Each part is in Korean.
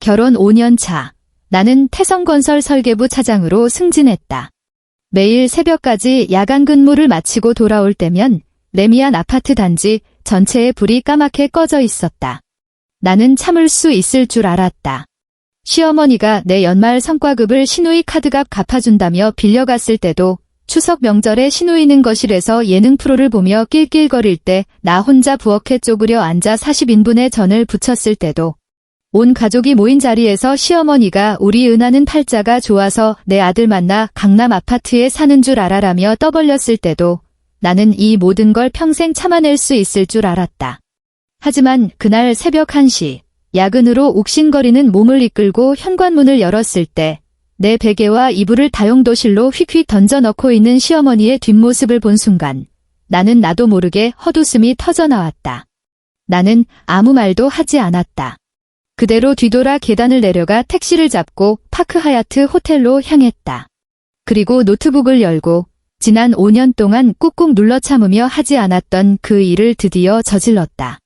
결혼 5년 차, 나는 태성건설 설계부 차장으로 승진했다. 매일 새벽까지 야간 근무를 마치고 돌아올 때면 레미안 아파트 단지 전체의 불이 까맣게 꺼져 있었다. 나는 참을 수 있을 줄 알았다. 시어머니가 내 연말 성과급을 시누이 카드값 갚아준다며 빌려갔을 때도, 추석 명절에 시누이는 거실에서 예능 프로를 보며 낄낄거릴 때 나 혼자 부엌에 쪼그려 앉아 40인분의 전을 부쳤을 때도, 온 가족이 모인 자리에서 시어머니가 우리 은하는 팔자가 좋아서 내 아들 만나 강남 아파트에 사는 줄 알아라며 떠벌렸을 때도 나는 이 모든 걸 평생 참아낼 수 있을 줄 알았다. 하지만 그날 새벽 1시, 야근으로 욱신거리는 몸을 이끌고 현관문을 열었을 때 내 베개와 이불을 다용도실로 휙휙 던져넣고 있는 시어머니의 뒷모습을 본 순간 나는 나도 모르게 헛웃음이 터져나왔다. 나는 아무 말도 하지 않았다. 그대로 뒤돌아 계단을 내려가 택시를 잡고 파크 하얏트 호텔로 향했다. 그리고 노트북을 열고 지난 5년 동안 꾹꾹 눌러 참으며 하지 않았던 그 일을 드디어 저질렀다.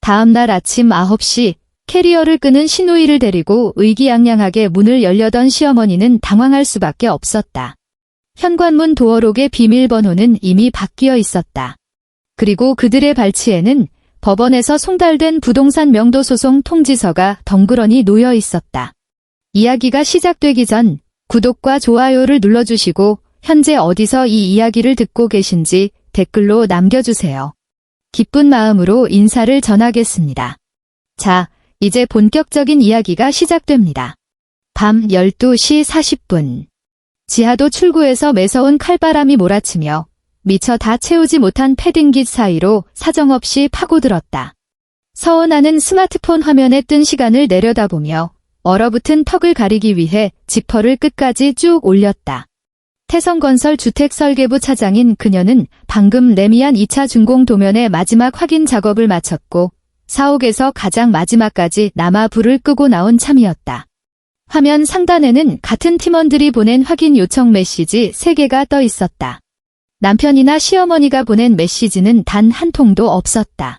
다음 날 아침 9시 캐리어를 끄는 시누이를 데리고 의기양양하게 문을 열려던 시어머니는 당황할 수밖에 없었다. 현관문 도어록의 비밀번호는 이미 바뀌어 있었다. 그리고 그들의 발치에는 법원에서 송달된 부동산 명도소송 통지서가 덩그러니 놓여 있었다. 이야기가 시작되기 전 구독과 좋아요를 눌러주시고 현재 어디서 이 이야기를 듣고 계신지 댓글로 남겨주세요. 기쁜 마음으로 인사를 전하겠습니다. 자, 이제 본격적인 이야기가 시작됩니다. 밤 12시 40분. 지하도 출구에서 매서운 칼바람이 몰아치며 미처 다 채우지 못한 패딩깃 사이로 사정없이 파고들었다. 서은아는 스마트폰 화면에 뜬 시간을 내려다보며 얼어붙은 턱을 가리기 위해 지퍼를 끝까지 쭉 올렸다. 태성건설 주택설계부 차장인 그녀는 방금 레미안 2차 준공 도면의 마지막 확인 작업을 마쳤고 사옥에서 가장 마지막까지 남아 불을 끄고 나온 참이었다. 화면 상단에는 같은 팀원들이 보낸 확인 요청 메시지 3개가 떠 있었다. 남편이나 시어머니가 보낸 메시지는 단 한 통도 없었다.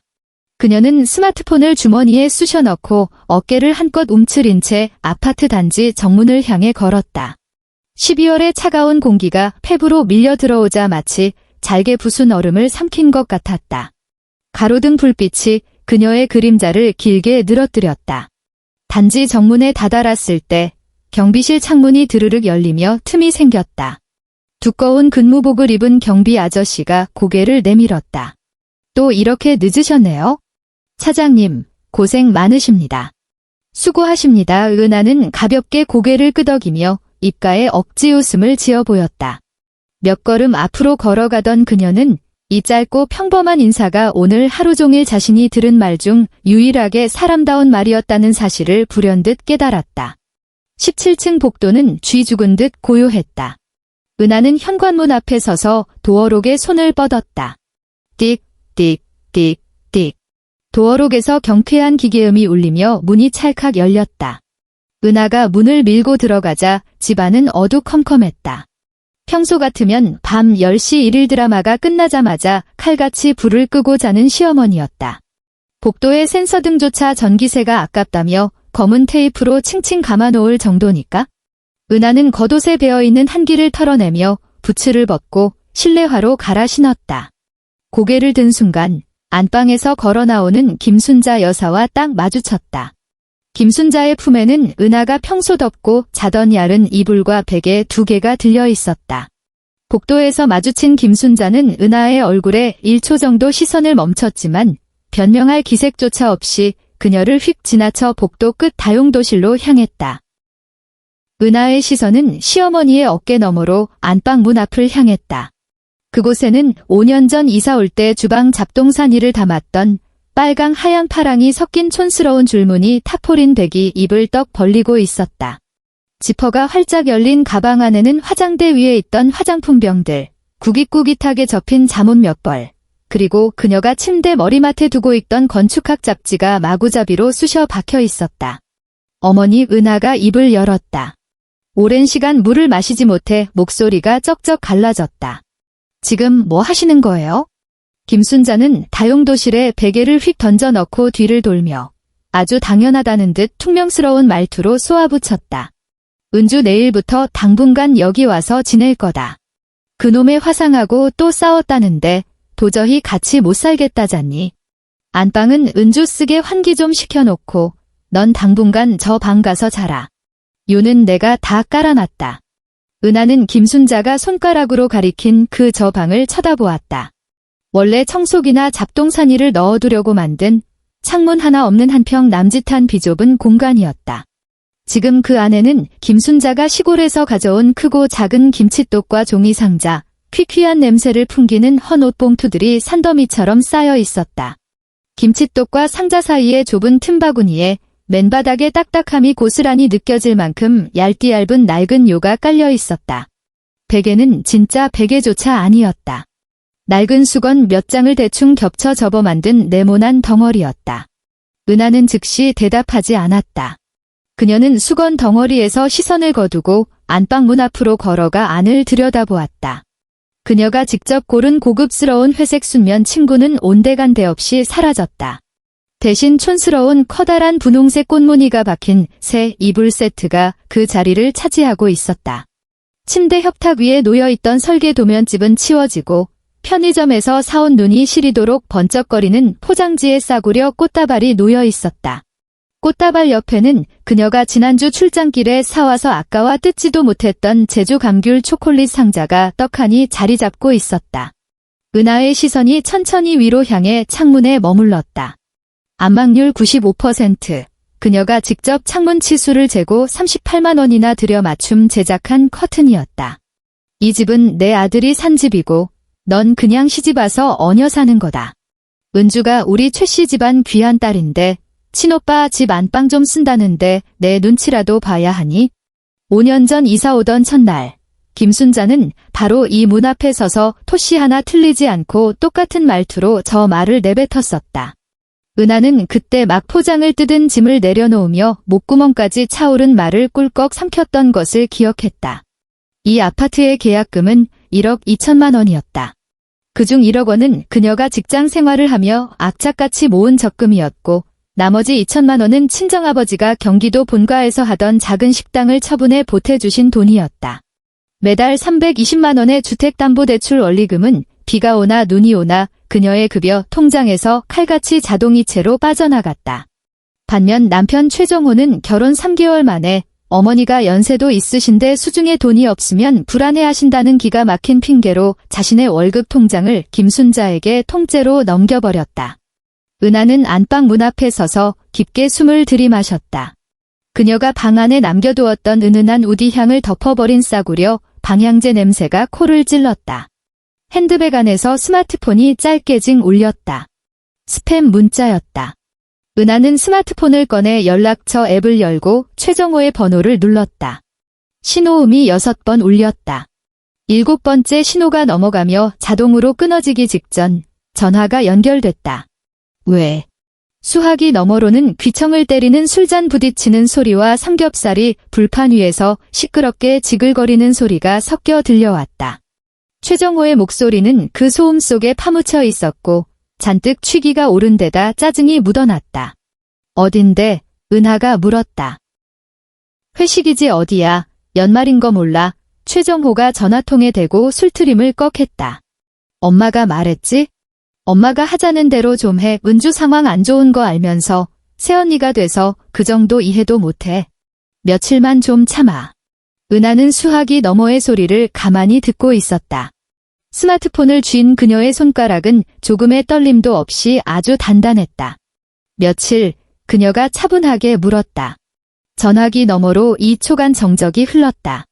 그녀는 스마트폰을 주머니에 쑤셔 넣고 어깨를 한껏 움츠린 채 아파트 단지 정문을 향해 걸었다. 12월의 차가운 공기가 폐부로 밀려 들어오자 마치 잘게 부순 얼음을 삼킨 것 같았다. 가로등 불빛이 그녀의 그림자를 길게 늘어뜨렸다. 단지 정문에 다다랐을 때 경비실 창문이 드르륵 열리며 틈이 생겼다. 두꺼운 근무복을 입은 경비 아저씨가 고개를 내밀었다. 또 이렇게 늦으셨네요. 차장님, 고생 많으십니다. 수고하십니다. 은하는 가볍게 고개를 끄덕이며 입가에 억지 웃음을 지어 보였다. 몇 걸음 앞으로 걸어가던 그녀는 이 짧고 평범한 인사가 오늘 하루 종일 자신이 들은 말 중 유일하게 사람다운 말이었다는 사실을 불현듯 깨달았다. 17층 복도는 쥐 죽은 듯 고요했다. 은하는 현관문 앞에 서서 도어록에 손을 뻗었다. 띡, 띡, 띡, 띡. 도어록에서 경쾌한 기계음이 울리며 문이 찰칵 열렸다. 은하가 문을 밀고 들어가자 집안은 어두컴컴했다. 평소 같으면 밤 10시 일일 드라마가 끝나자마자 칼같이 불을 끄고 자는 시어머니였다. 복도의 센서등조차 전기세가 아깝다며 검은 테이프로 칭칭 감아놓을 정도니까? 은하는 겉옷에 배어있는 한기를 털어내며 부츠를 벗고 실내화로 갈아 신었다. 고개를 든 순간 안방에서 걸어나오는 김순자 여사와 딱 마주쳤다. 김순자의 품에는 은하가 평소 덮고 자던 얇은 이불과 베개 2개가 들려 있었다. 복도에서 마주친 김순자는 은하의 얼굴에 1초 정도 시선을 멈췄지만 변명할 기색조차 없이 그녀를 휙 지나쳐 복도 끝 다용도실로 향했다. 은하의 시선은 시어머니의 어깨 너머로 안방 문 앞을 향했다. 그곳에는 5년 전 이사 올 때 주방 잡동사니를 담았던 빨강 하양 파랑이 섞인 촌스러운 줄무늬 타포린 백이 입을 떡 벌리고 있었다. 지퍼가 활짝 열린 가방 안에는 화장대 위에 있던 화장품병들, 구깃구깃하게 접힌 잠옷 몇 벌, 그리고 그녀가 침대 머리맡에 두고 있던 건축학 잡지가 마구잡이로 쑤셔 박혀 있었다. 어머니 은하가 입을 열었다. 오랜 시간 물을 마시지 못해 목소리가 쩍쩍 갈라졌다. 지금 뭐 하시는 거예요? 김순자는 다용도실에 베개를 휙 던져 넣고 뒤를 돌며 아주 당연하다는 듯 퉁명스러운 말투로 쏘아붙였다. 은주 내일부터 당분간 여기 와서 지낼 거다. 그놈의 화상하고 또 싸웠다는데 도저히 같이 못 살겠다잖니. 안방은 은주 쓰게 환기 좀 시켜놓고 넌 당분간 저 방 가서 자라. 요는 내가 다 깔아놨다. 은하는 김순자가 손가락으로 가리킨 그 저 방을 쳐다보았다. 원래 청소기나 잡동사니를 넣어두려고 만든 창문 하나 없는 한평 남짓한 비좁은 공간이었다. 지금 그 안에는 김순자가 시골에서 가져온 크고 작은 김칫독과 종이상자, 퀴퀴한 냄새를 풍기는 헌 옷봉투들이 산더미처럼 쌓여 있었다. 김칫독과 상자 사이의 좁은 틈바구니에 맨바닥의 딱딱함이 고스란히 느껴질 만큼 얇디얇은 낡은 요가 깔려 있었다. 베개는 진짜 베개조차 아니었다. 낡은 수건 몇 장을 대충 겹쳐 접어 만든 네모난 덩어리였다. 은하는 즉시 대답하지 않았다. 그녀는 수건 덩어리에서 시선을 거두고 안방 문 앞으로 걸어가 안을 들여다보았다. 그녀가 직접 고른 고급스러운 회색 순면 침구는 온데간데 없이 사라졌다. 대신 촌스러운 커다란 분홍색 꽃무늬가 박힌 새 이불 세트가 그 자리를 차지하고 있었다. 침대 협탁 위에 놓여있던 설계 도면집은 치워지고 편의점에서 사온 눈이 시리도록 번쩍거리는 포장지에 싸구려 꽃다발이 놓여 있었다. 꽃다발 옆에는 그녀가 지난주 출장길에 사와서 아까와 뜯지도 못했던 제주 감귤 초콜릿 상자가 떡하니 자리 잡고 있었다. 은하의 시선이 천천히 위로 향해 창문에 머물렀다. 안막률 95%, 그녀가 직접 창문 치수를 재고 38만 원이나 들여 맞춤 제작한 커튼이었다. 이 집은 내 아들이 산 집이고 넌 그냥 시집와서 얹어 사는 거다. 은주가 우리 최씨 집안 귀한 딸인데 친오빠 집 안방 좀 쓴다는데 내 눈치라도 봐야 하니? 5년 전 이사 오던 첫날, 김순자는 바로 이 문 앞에 서서 토시 하나 틀리지 않고 똑같은 말투로 저 말을 내뱉었었다. 은하는 그때 막 포장을 뜯은 짐을 내려놓으며 목구멍까지 차오른 말을 꿀꺽 삼켰던 것을 기억했다. 이 아파트의 계약금은 1억 2천만 원이었다. 그중 1억 원은 그녀가 직장 생활을 하며 악착같이 모은 적금이었고 나머지 2천만 원은 친정아버지가 경기도 본가에서 하던 작은 식당을 처분해 보태주신 돈이었다. 매달 320만 원의 주택담보대출 원리금은 비가 오나 눈이 오나 그녀의 급여 통장에서 칼같이 자동이체로 빠져나갔다. 반면 남편 최정호는 결혼 3개월 만에 어머니가 연세도 있으신데 수중에 돈이 없으면 불안해하신다는 기가 막힌 핑계로 자신의 월급 통장을 김순자에게 통째로 넘겨버렸다. 은하는 안방 문 앞에 서서 깊게 숨을 들이마셨다. 그녀가 방 안에 남겨두었던 은은한 우디향을 덮어버린 싸구려 방향제 냄새가 코를 찔렀다. 핸드백 안에서 스마트폰이 짧게 징 울렸다. 스팸 문자였다. 은하는 스마트폰을 꺼내 연락처 앱을 열고 최정호의 번호를 눌렀다. 신호음이 6번 울렸다. 7번째 신호가 넘어가며 자동으로 끊어지기 직전 전화가 연결됐다. 왜? 수화기 너머로는 귀청을 때리는 술잔 부딪히는 소리와 삼겹살이 불판 위에서 시끄럽게 지글거리는 소리가 섞여 들려왔다. 최정호의 목소리는 그 소음 속에 파묻혀 있었고 잔뜩 취기가 오른 데다 짜증이 묻어났다. 어딘데? 은하가 물었다. 회식이지 어디야. 연말인 거 몰라. 최정호가 전화통에 대고 술트림을 꺽했다. 엄마가 말했지? 엄마가 하자는 대로 좀 해. 은주 상황 안 좋은 거 알면서 새언니가 돼서 그 정도 이해도 못해. 며칠만 좀 참아. 은하는 수화기 너머의 소리를 가만히 듣고 있었다. 스마트폰을 쥔 그녀의 손가락은 조금의 떨림도 없이 아주 단단했다. 며칠, 그녀가 차분하게 물었다. 전화기 너머로 2초간 정적이 흘렀다.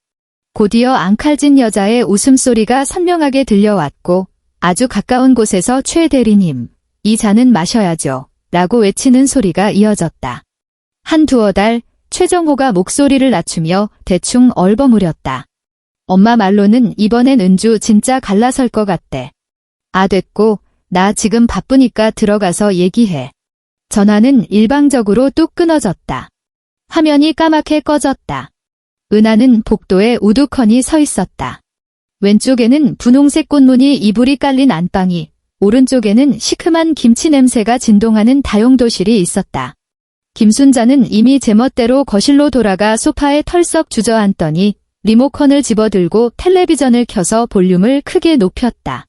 곧이어 앙칼진 여자의 웃음소리가 선명하게 들려왔고 아주 가까운 곳에서 최 대리님, 이 잔은 마셔야죠. 라고 외치는 소리가 이어졌다. 한두어 달 최정호가 목소리를 낮추며 대충 얼버무렸다. 엄마 말로는 이번엔 은주 진짜 갈라설 것 같대. 아 됐고 나 지금 바쁘니까 들어가서 얘기해. 전화는 일방적으로 뚝 끊어졌다. 화면이 까맣게 꺼졌다. 은하는 복도에 우두커니 서 있었다. 왼쪽에는 분홍색 꽃무늬 이불이 깔린 안방이, 오른쪽에는 시큼한 김치 냄새가 진동하는 다용도실이 있었다. 김순자는 이미 제멋대로 거실로 돌아가 소파에 털썩 주저앉더니 리모컨을 집어들고 텔레비전을 켜서 볼륨을 크게 높였다.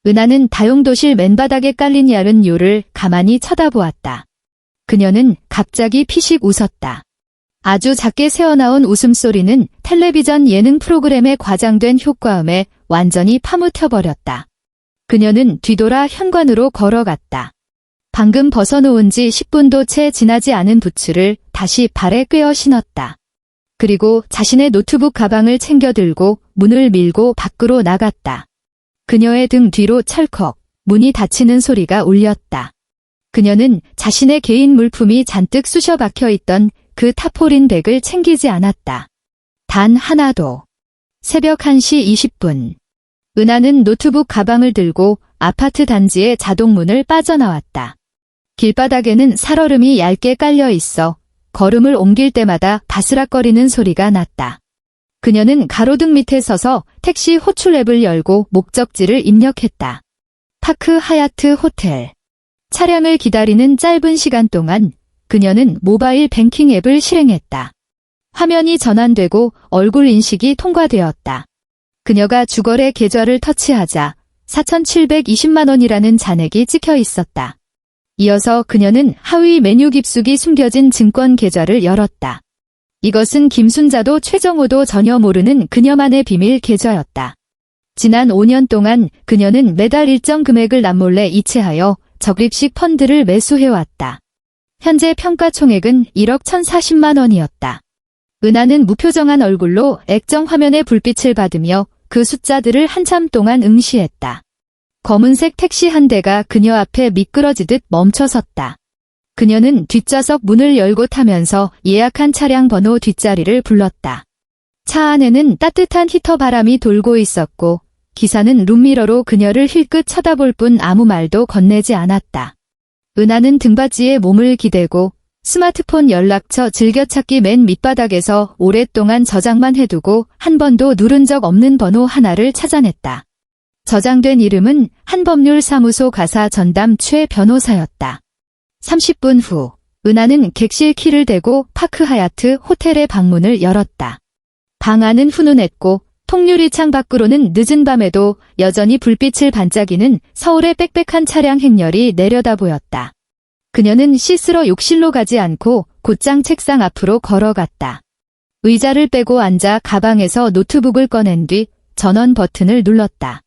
은하는 다용도실 맨바닥에 깔린 얇은 요를 가만히 쳐다보았다. 그녀는 갑자기 피식 웃었다. 아주 작게 새어나온 웃음소리는 텔레비전 예능 프로그램에 과장된 효과음에 완전히 파묻혀버렸다. 그녀는 뒤돌아 현관으로 걸어갔다. 방금 벗어놓은 지 10분도 채 지나지 않은 부츠를 다시 발에 꿰어 신었다. 그리고 자신의 노트북 가방을 챙겨 들고 문을 밀고 밖으로 나갔다. 그녀의 등 뒤로 철컥 문이 닫히는 소리가 울렸다. 그녀는 자신의 개인 물품이 잔뜩 쑤셔 박혀 있던 그 타포린 백을 챙기지 않았다. 단 하나도. 새벽 1시 20분. 은하는 노트북 가방을 들고 아파트 단지의 자동문을 빠져나왔다. 길바닥에는 살얼음이 얇게 깔려 있어 걸음을 옮길 때마다 바스락거리는 소리가 났다. 그녀는 가로등 밑에 서서 택시 호출 앱을 열고 목적지를 입력했다. 파크 하얏트 호텔. 차량을 기다리는 짧은 시간 동안 그녀는 모바일 뱅킹 앱을 실행했다. 화면이 전환되고 얼굴 인식이 통과되었다. 그녀가 주거래 계좌를 터치하자 4,720만 원이라는 잔액이 찍혀 있었다. 이어서 그녀는 하위 메뉴 깊숙이 숨겨진 증권 계좌를 열었다. 이것은 김순자도 최정호도 전혀 모르는 그녀만의 비밀 계좌였다. 지난 5년 동안 그녀는 매달 일정 금액을 남몰래 이체하여 적립식 펀드를 매수해왔다. 현재 평가 총액은 1억 1,040만 원이었다. 은하는 무표정한 얼굴로 액정 화면의 불빛을 받으며 그 숫자들을 한참 동안 응시했다. 검은색 택시 한 대가 그녀 앞에 미끄러지듯 멈춰섰다. 그녀는 뒷좌석 문을 열고 타면서 예약한 차량 번호 뒷자리를 불렀다. 차 안에는 따뜻한 히터 바람이 돌고 있었고 기사는 룸미러로 그녀를 힐끗 쳐다볼 뿐 아무 말도 건네지 않았다. 은하는 등받이에 몸을 기대고 스마트폰 연락처 즐겨찾기 맨 밑바닥에서 오랫동안 저장만 해두고 한 번도 누른 적 없는 번호 하나를 찾아냈다. 저장된 이름은 한법률사무소 가사 전담 최 변호사였다. 30분 후 은하는 객실 키를 대고 파크 하얏트 호텔의 방문을 열었다. 방 안은 훈훈했고 통유리창 밖으로는 늦은 밤에도 여전히 불빛을 반짝이는 서울의 빽빽한 차량 행렬이 내려다 보였다. 그녀는 씻으러 욕실로 가지 않고 곧장 책상 앞으로 걸어갔다. 의자를 빼고 앉아 가방에서 노트북을 꺼낸 뒤 전원 버튼을 눌렀다.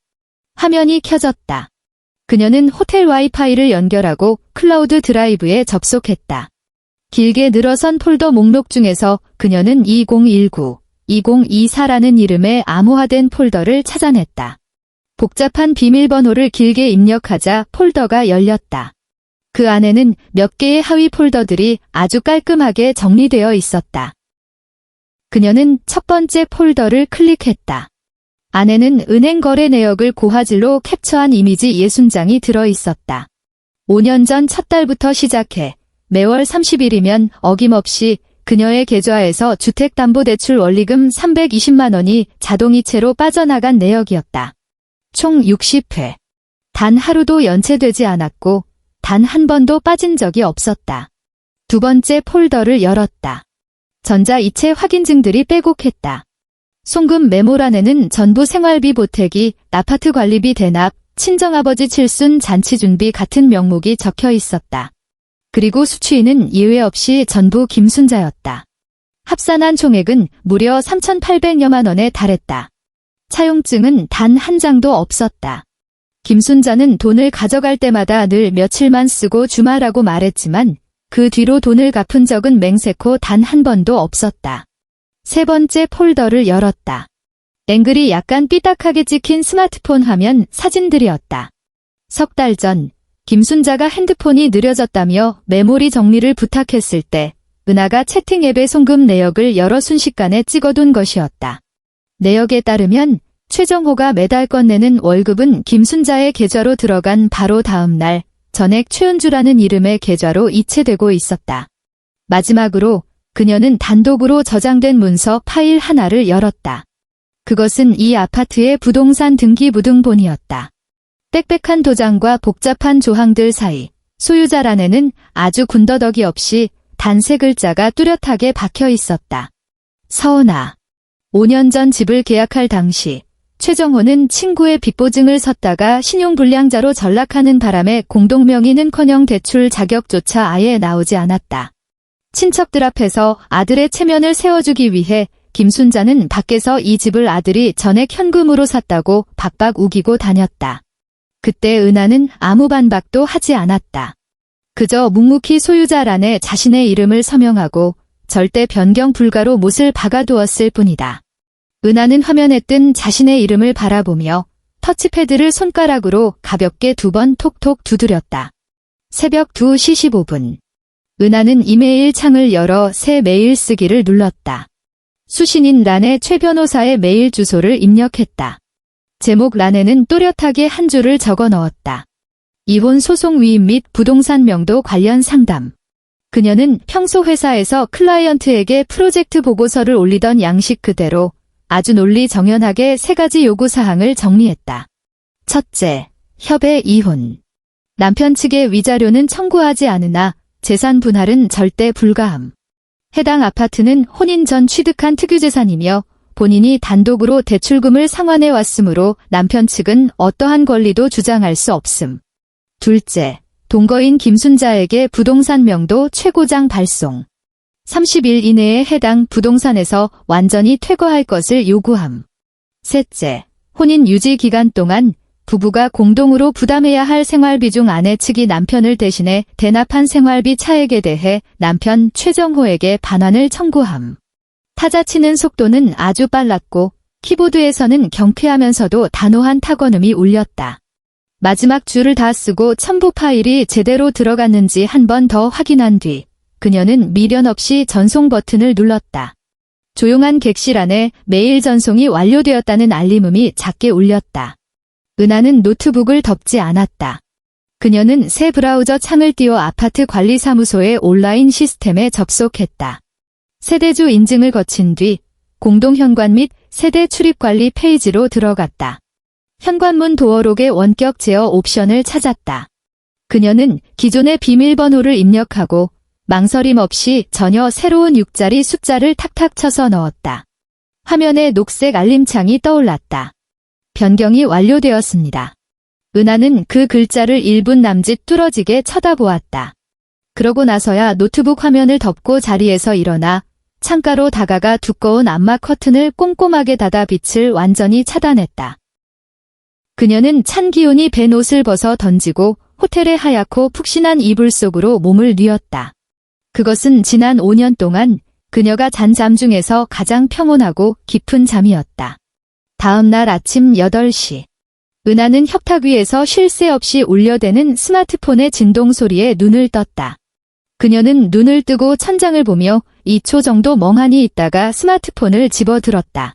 화면이 켜졌다. 그녀는 호텔 와이파이를 연결하고 클라우드 드라이브에 접속했다. 길게 늘어선 폴더 목록 중에서 그녀는 2019, 2024라는 이름의 암호화된 폴더를 찾아냈다. 복잡한 비밀번호를 길게 입력하자 폴더가 열렸다. 그 안에는 몇 개의 하위 폴더들이 아주 깔끔하게 정리되어 있었다. 그녀는 첫 번째 폴더를 클릭했다. 안에는 은행 거래 내역을 고화질로 캡처한 이미지 60장이 들어있었다. 5년 전 첫 달부터 시작해 매월 30일이면 어김없이 그녀의 계좌에서 주택담보대출 원리금 320만 원이 자동이체로 빠져나간 내역이었다. 총 60회. 단 하루도 연체되지 않았고 단 한 번도 빠진 적이 없었다. 두 번째 폴더를 열었다. 전자이체 확인증들이 빼곡했다. 송금 메모란에는 전부 생활비 보태기, 아파트 관리비 대납, 친정아버지 칠순 잔치 준비 같은 명목이 적혀 있었다. 그리고 수취인은 예외 없이 전부 김순자였다. 합산한 총액은 무려 3,800여만 원에 달했다. 차용증은 단 한 장도 없었다. 김순자는 돈을 가져갈 때마다 늘 며칠만 쓰고 주마라고 말했지만 그 뒤로 돈을 갚은 적은 맹세코 단 한 번도 없었다. 세 번째 폴더를 열었다. 앵글이 약간 삐딱하게 찍힌 스마트폰 화면 사진들이었다. 석 달 전 김순자가 핸드폰이 느려졌다며 메모리 정리를 부탁했을 때 은하가 채팅 앱의 송금 내역을 여러 순식간에 찍어둔 것이었다. 내역에 따르면 최정호가 매달 건네는 월급은 김순자의 계좌로 들어간 바로 다음 날 전액 최은주라는 이름의 계좌로 이체되고 있었다. 마지막으로 그녀는 단독으로 저장된 문서 파일 하나를 열었다. 그것은 이 아파트의 부동산 등기부등본이었다. 빽빽한 도장과 복잡한 조항들 사이 소유자란에는 아주 군더더기 없이 단 3글자가 뚜렷하게 박혀 있었다. 서은아. 5년 전 집을 계약할 당시 최정호는 친구의 빚보증을 섰다가 신용불량자로 전락하는 바람에 공동명의는커녕 대출 자격조차 아예 나오지 않았다. 친척들 앞에서 아들의 체면을 세워주기 위해 김순자는 밖에서 이 집을 아들이 전액 현금으로 샀다고 박박 우기고 다녔다. 그때 은하는 아무 반박도 하지 않았다. 그저 묵묵히 소유자란에 자신의 이름을 서명하고 절대 변경 불가로 못을 박아두었을 뿐이다. 은하는 화면에 뜬 자신의 이름을 바라보며 터치패드를 손가락으로 가볍게 2번 톡톡 두드렸다. 새벽 2시 15분. 은하는 이메일 창을 열어 새 메일 쓰기를 눌렀다. 수신인 란에 최 변호사의 메일 주소를 입력했다. 제목 란에는 또렷하게 한 줄을 적어 넣었다. 이혼 소송 위임 및 부동산 명도 관련 상담. 그녀는 평소 회사에서 클라이언트에게 프로젝트 보고서를 올리던 양식 그대로 아주 논리정연하게 3가지 요구사항을 정리했다. 첫째, 협의 이혼. 남편 측의 위자료는 청구하지 않으나 재산 분할은 절대 불가함. 해당 아파트는 혼인 전 취득한 특유재산이며 본인이 단독으로 대출금을 상환해 왔으므로 남편 측은 어떠한 권리도 주장할 수 없음. 둘째, 동거인 김순자에게 부동산 명도 최고장 발송. 30일 이내에 해당 부동산에서 완전히 퇴거할 것을 요구함. 셋째, 혼인 유지 기간 동안 부부가 공동으로 부담해야 할 생활비 중 아내 측이 남편을 대신해 대납한 생활비 차액에 대해 남편 최정호에게 반환을 청구함. 타자 치는 속도는 아주 빨랐고 키보드에서는 경쾌하면서도 단호한 타건음이 울렸다. 마지막 줄을 다 쓰고 첨부 파일이 제대로 들어갔는지 한 번 더 확인한 뒤 그녀는 미련 없이 전송 버튼을 눌렀다. 조용한 객실 안에 메일 전송이 완료되었다는 알림음이 작게 울렸다. 은하는 노트북을 덮지 않았다. 그녀는 새 브라우저 창을 띄워 아파트 관리사무소의 온라인 시스템에 접속했다. 세대주 인증을 거친 뒤 공동현관 및 세대 출입관리 페이지로 들어갔다. 현관문 도어록의 원격 제어 옵션을 찾았다. 그녀는 기존의 비밀번호를 입력하고 망설임 없이 전혀 새로운 6자리 숫자를 탁탁 쳐서 넣었다. 화면에 녹색 알림창이 떠올랐다. 변경이 완료되었습니다. 은하는 그 글자를 1분 남짓 뚫어지게 쳐다보았다. 그러고 나서야 노트북 화면을 덮고 자리에서 일어나 창가로 다가가 두꺼운 암막 커튼을 꼼꼼하게 닫아 빛을 완전히 차단했다. 그녀는 찬 기운이 밴 옷을 벗어 던지고 호텔의 하얗고 푹신한 이불 속으로 몸을 뉘었다. 그것은 지난 5년 동안 그녀가 잔 잠 중에서 가장 평온하고 깊은 잠이었다. 다음 날 아침 8시. 은하는 협탁 위에서 쉴 새 없이 울려대는 스마트폰의 진동 소리에 눈을 떴다. 그녀는 눈을 뜨고 천장을 보며 2초 정도 멍하니 있다가 스마트폰을 집어들었다.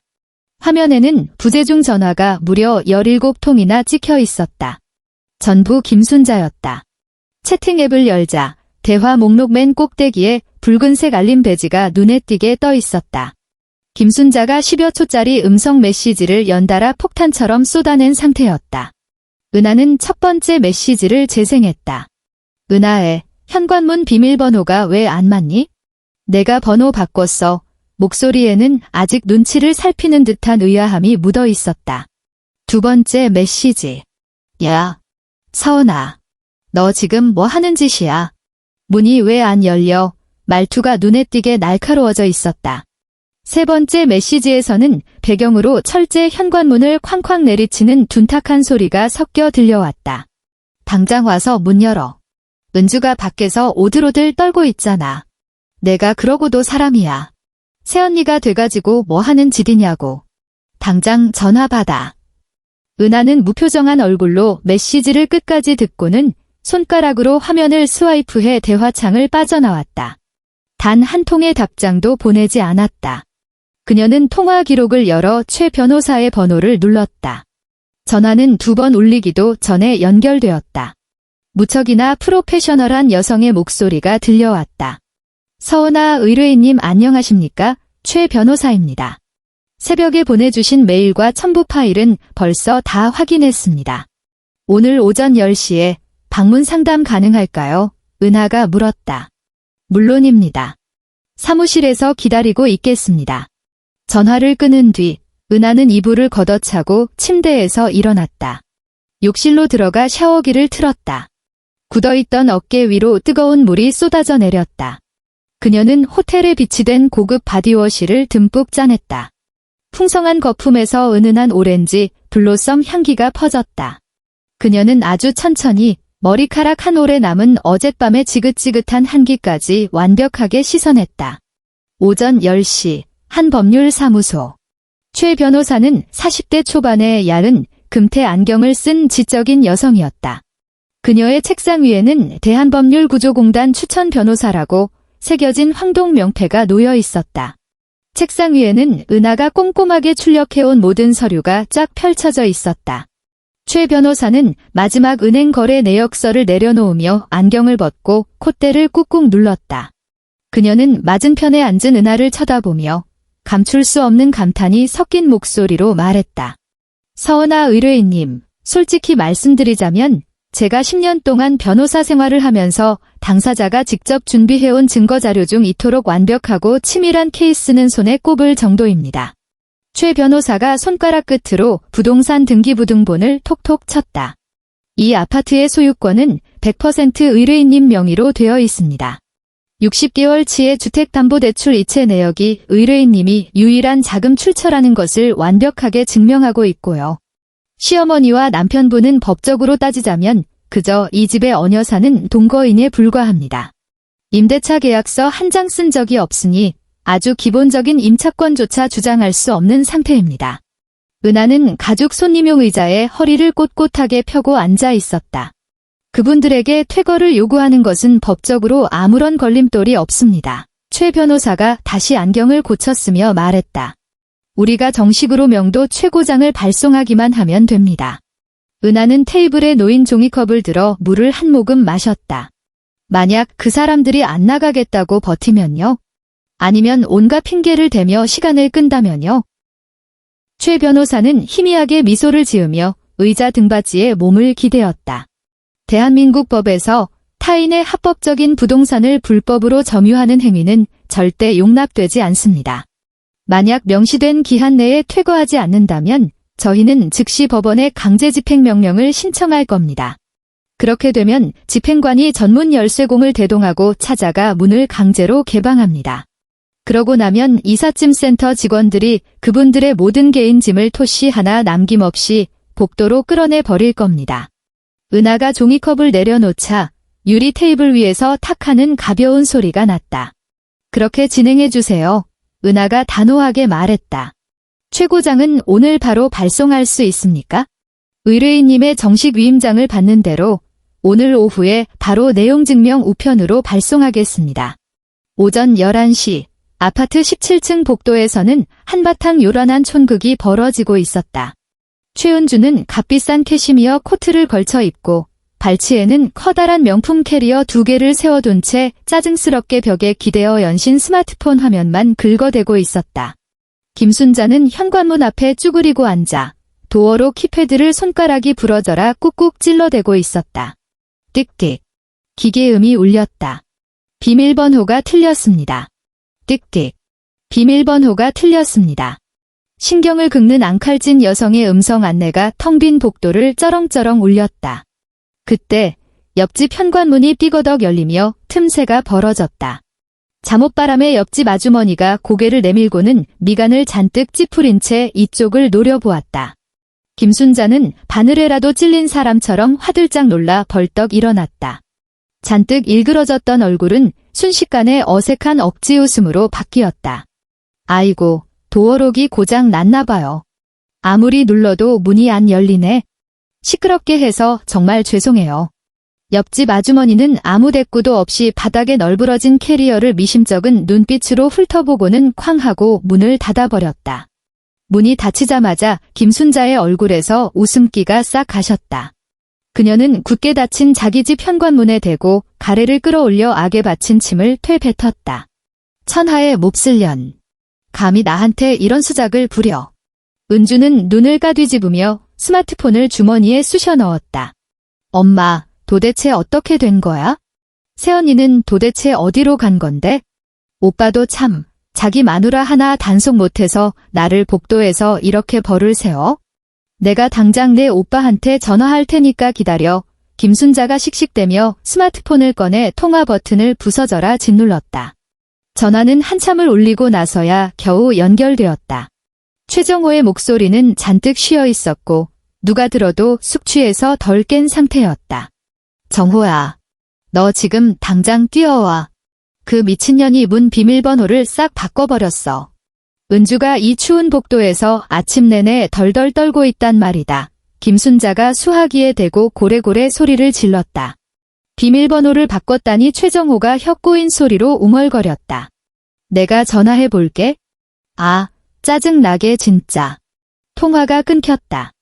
화면에는 부재중 전화가 무려 17통이나 찍혀 있었다. 전부 김순자였다. 채팅 앱을 열자 대화 목록 맨 꼭대기에 붉은색 알림 배지가 눈에 띄게 떠 있었다. 김순자가 10여 초짜리 음성 메시지를 연달아 폭탄처럼 쏟아낸 상태였다. 은하는 첫 번째 메시지를 재생했다. 은하에 현관문 비밀번호가 왜 안 맞니? 내가 번호 바꿨어. 목소리에는 아직 눈치를 살피는 듯한 의아함이 묻어 있었다. 두 번째 메시지. 야, 서은아. 너 지금 뭐 하는 짓이야? 문이 왜 안 열려? 말투가 눈에 띄게 날카로워져 있었다. 세 번째 메시지에서는 배경으로 철제 현관문을 쾅쾅 내리치는 둔탁한 소리가 섞여 들려왔다. 당장 와서 문 열어. 은주가 밖에서 오들오들 떨고 있잖아. 내가 그러고도 사람이야. 새언니가 돼가지고 뭐 하는 짓이냐고. 당장 전화 받아. 은하는 무표정한 얼굴로 메시지를 끝까지 듣고는 손가락으로 화면을 스와이프해 대화창을 빠져나왔다. 단 한 통의 답장도 보내지 않았다. 그녀는 통화 기록을 열어 최 변호사의 번호를 눌렀다. 전화는 2번 울리기도 전에 연결되었다. 무척이나 프로페셔널한 여성의 목소리가 들려왔다. 서은아 의뢰인님 안녕하십니까? 최 변호사입니다. 새벽에 보내주신 메일과 첨부 파일은 벌써 다 확인했습니다. 오늘 오전 10시에 방문 상담 가능할까요? 은하가 물었다. 물론입니다. 사무실에서 기다리고 있겠습니다. 전화를 끊은 뒤 은하는 이불을 걷어차고 침대에서 일어났다. 욕실로 들어가 샤워기를 틀었다. 굳어있던 어깨 위로 뜨거운 물이 쏟아져 내렸다. 그녀는 호텔에 비치된 고급 바디워시를 듬뿍 짜냈다. 풍성한 거품에서 은은한 오렌지, 블로썸 향기가 퍼졌다. 그녀는 아주 천천히 머리카락 한 올에 남은 어젯밤의 지긋지긋한 한기까지 완벽하게 씻어냈다. 오전 10시, 한 법률사무소. 최 변호사는 40대 초반의 얇은 금태 안경을 쓴 지적인 여성이었다. 그녀의 책상 위에는 대한법률구조공단 추천 변호사라고 새겨진 황동 명패가 놓여 있었다. 책상 위에는 은하가 꼼꼼하게 출력해온 모든 서류가 쫙 펼쳐져 있었다. 최 변호사는 마지막 은행 거래 내역서를 내려놓으며 안경을 벗고 콧대를 꾹꾹 눌렀다. 그녀는 맞은편에 앉은 은하를 쳐다보며 감출 수 없는 감탄이 섞인 목소리로 말했다. 서은아 의뢰인님, 솔직히 말씀드리자면 제가 10년 동안 변호사 생활을 하면서 당사자가 직접 준비해온 증거자료 중 이토록 완벽하고 치밀한 케이스는 손에 꼽을 정도입니다. 최 변호사가 손가락 끝으로 부동산 등기부등본을 톡톡 쳤다. 이 아파트의 소유권은 100% 의뢰인님 명의로 되어 있습니다. 60개월치의 주택담보대출 이체 내역이 의뢰인님이 유일한 자금 출처라는 것을 완벽하게 증명하고 있고요. 시어머니와 남편분은 법적으로 따지자면 그저 이 집의 언여사는 동거인에 불과합니다. 임대차 계약서 한 장 쓴 적이 없으니 아주 기본적인 임차권조차 주장할 수 없는 상태입니다. 은하는 가죽 손님용 의자에 허리를 꼿꼿하게 펴고 앉아 있었다. 그분들에게 퇴거를 요구하는 것은 법적으로 아무런 걸림돌이 없습니다. 최 변호사가 다시 안경을 고쳤으며 말했다. 우리가 정식으로 명도 최고장을 발송하기만 하면 됩니다. 은하는 테이블에 놓인 종이컵을 들어 물을 한 모금 마셨다. 만약 그 사람들이 안 나가겠다고 버티면요? 아니면 온갖 핑계를 대며 시간을 끈다면요? 최 변호사는 희미하게 미소를 지으며 의자 등받이에 몸을 기대었다. 대한민국 법에서 타인의 합법적인 부동산을 불법으로 점유하는 행위는 절대 용납되지 않습니다. 만약 명시된 기한 내에 퇴거하지 않는다면 저희는 즉시 법원에 강제집행명령을 신청할 겁니다. 그렇게 되면 집행관이 전문 열쇠공을 대동하고 찾아가 문을 강제로 개방합니다. 그러고 나면 이삿짐센터 직원들이 그분들의 모든 개인 짐을 토시 하나 남김없이 복도로 끌어내 버릴 겁니다. 은하가 종이컵을 내려놓자 유리 테이블 위에서 탁 하는 가벼운 소리가 났다. 그렇게 진행해 주세요. 은하가 단호하게 말했다. 최고장은 오늘 바로 발송할 수 있습니까? 의뢰인님의 정식 위임장을 받는 대로 오늘 오후에 바로 내용증명 우편으로 발송하겠습니다. 오전 11시 아파트 17층 복도에서는 한바탕 요란한 촌극이 벌어지고 있었다. 최은주는 값비싼 캐시미어 코트를 걸쳐 입고 발치에는 커다란 명품 캐리어 2개를 세워둔 채 짜증스럽게 벽에 기대어 연신 스마트폰 화면만 긁어대고 있었다. 김순자는 현관문 앞에 쭈그리고 앉아 도어로 키패드를 손가락이 부러져라 꾹꾹 찔러대고 있었다. 띡띡. 기계음이 울렸다. 비밀번호가 틀렸습니다. 띡띡. 비밀번호가 틀렸습니다. 신경을 긁는 앙칼진 여성의 음성 안내가 텅 빈 복도를 쩌렁쩌렁 울렸다. 그때 옆집 현관문이 삐거덕 열리며 틈새가 벌어졌다. 잠옷바람에 옆집 아주머니가 고개를 내밀고는 미간을 잔뜩 찌푸린 채 이쪽을 노려보았다. 김순자는 바늘에라도 찔린 사람처럼 화들짝 놀라 벌떡 일어났다. 잔뜩 일그러졌던 얼굴은 순식간에 어색한 억지 웃음으로 바뀌었다. 아이고, 도어록이 고장 났나 봐요. 아무리 눌러도 문이 안 열리네. 시끄럽게 해서 정말 죄송해요. 옆집 아주머니는 아무 대꾸도 없이 바닥에 널브러진 캐리어를 미심쩍은 눈빛으로 훑어보고는 쾅 하고 문을 닫아버렸다. 문이 닫히자마자 김순자의 얼굴에서 웃음기가 싹 가셨다. 그녀는 굳게 닫힌 자기 집 현관문에 대고 가래를 끌어올려 악에 받친 침을 퇴뱉었다. 천하의 몹쓸 년. 감히 나한테 이런 수작을 부려. 은주는 눈을 까뒤집으며 스마트폰을 주머니에 쑤셔 넣었다. 엄마, 도대체 어떻게 된 거야? 세연이는 도대체 어디로 간 건데? 오빠도 참, 자기 마누라 하나 단속 못해서 나를 복도에서 이렇게 벌을 세워? 내가 당장 내 오빠한테 전화할 테니까 기다려. 김순자가 씩씩대며 스마트폰을 꺼내 통화 버튼을 부서져라 짓눌렀다. 전화는 한참을 울리고 나서야 겨우 연결되었다. 최정호의 목소리는 잔뜩 쉬어 있었고 누가 들어도 숙취해서 덜 깬 상태였다. 정호야, 너 지금 당장 뛰어와. 그 미친년이 문 비밀번호를 싹 바꿔버렸어. 은주가 이 추운 복도에서 아침 내내 덜덜 떨고 있단 말이다. 김순자가 수화기에 대고 고래고래 소리를 질렀다. 비밀번호를 바꿨다니 최정호가 혀 꼬인 소리로 웅얼거렸다. 내가 전화해 볼게. 아, 짜증나게 진짜. 통화가 끊겼다.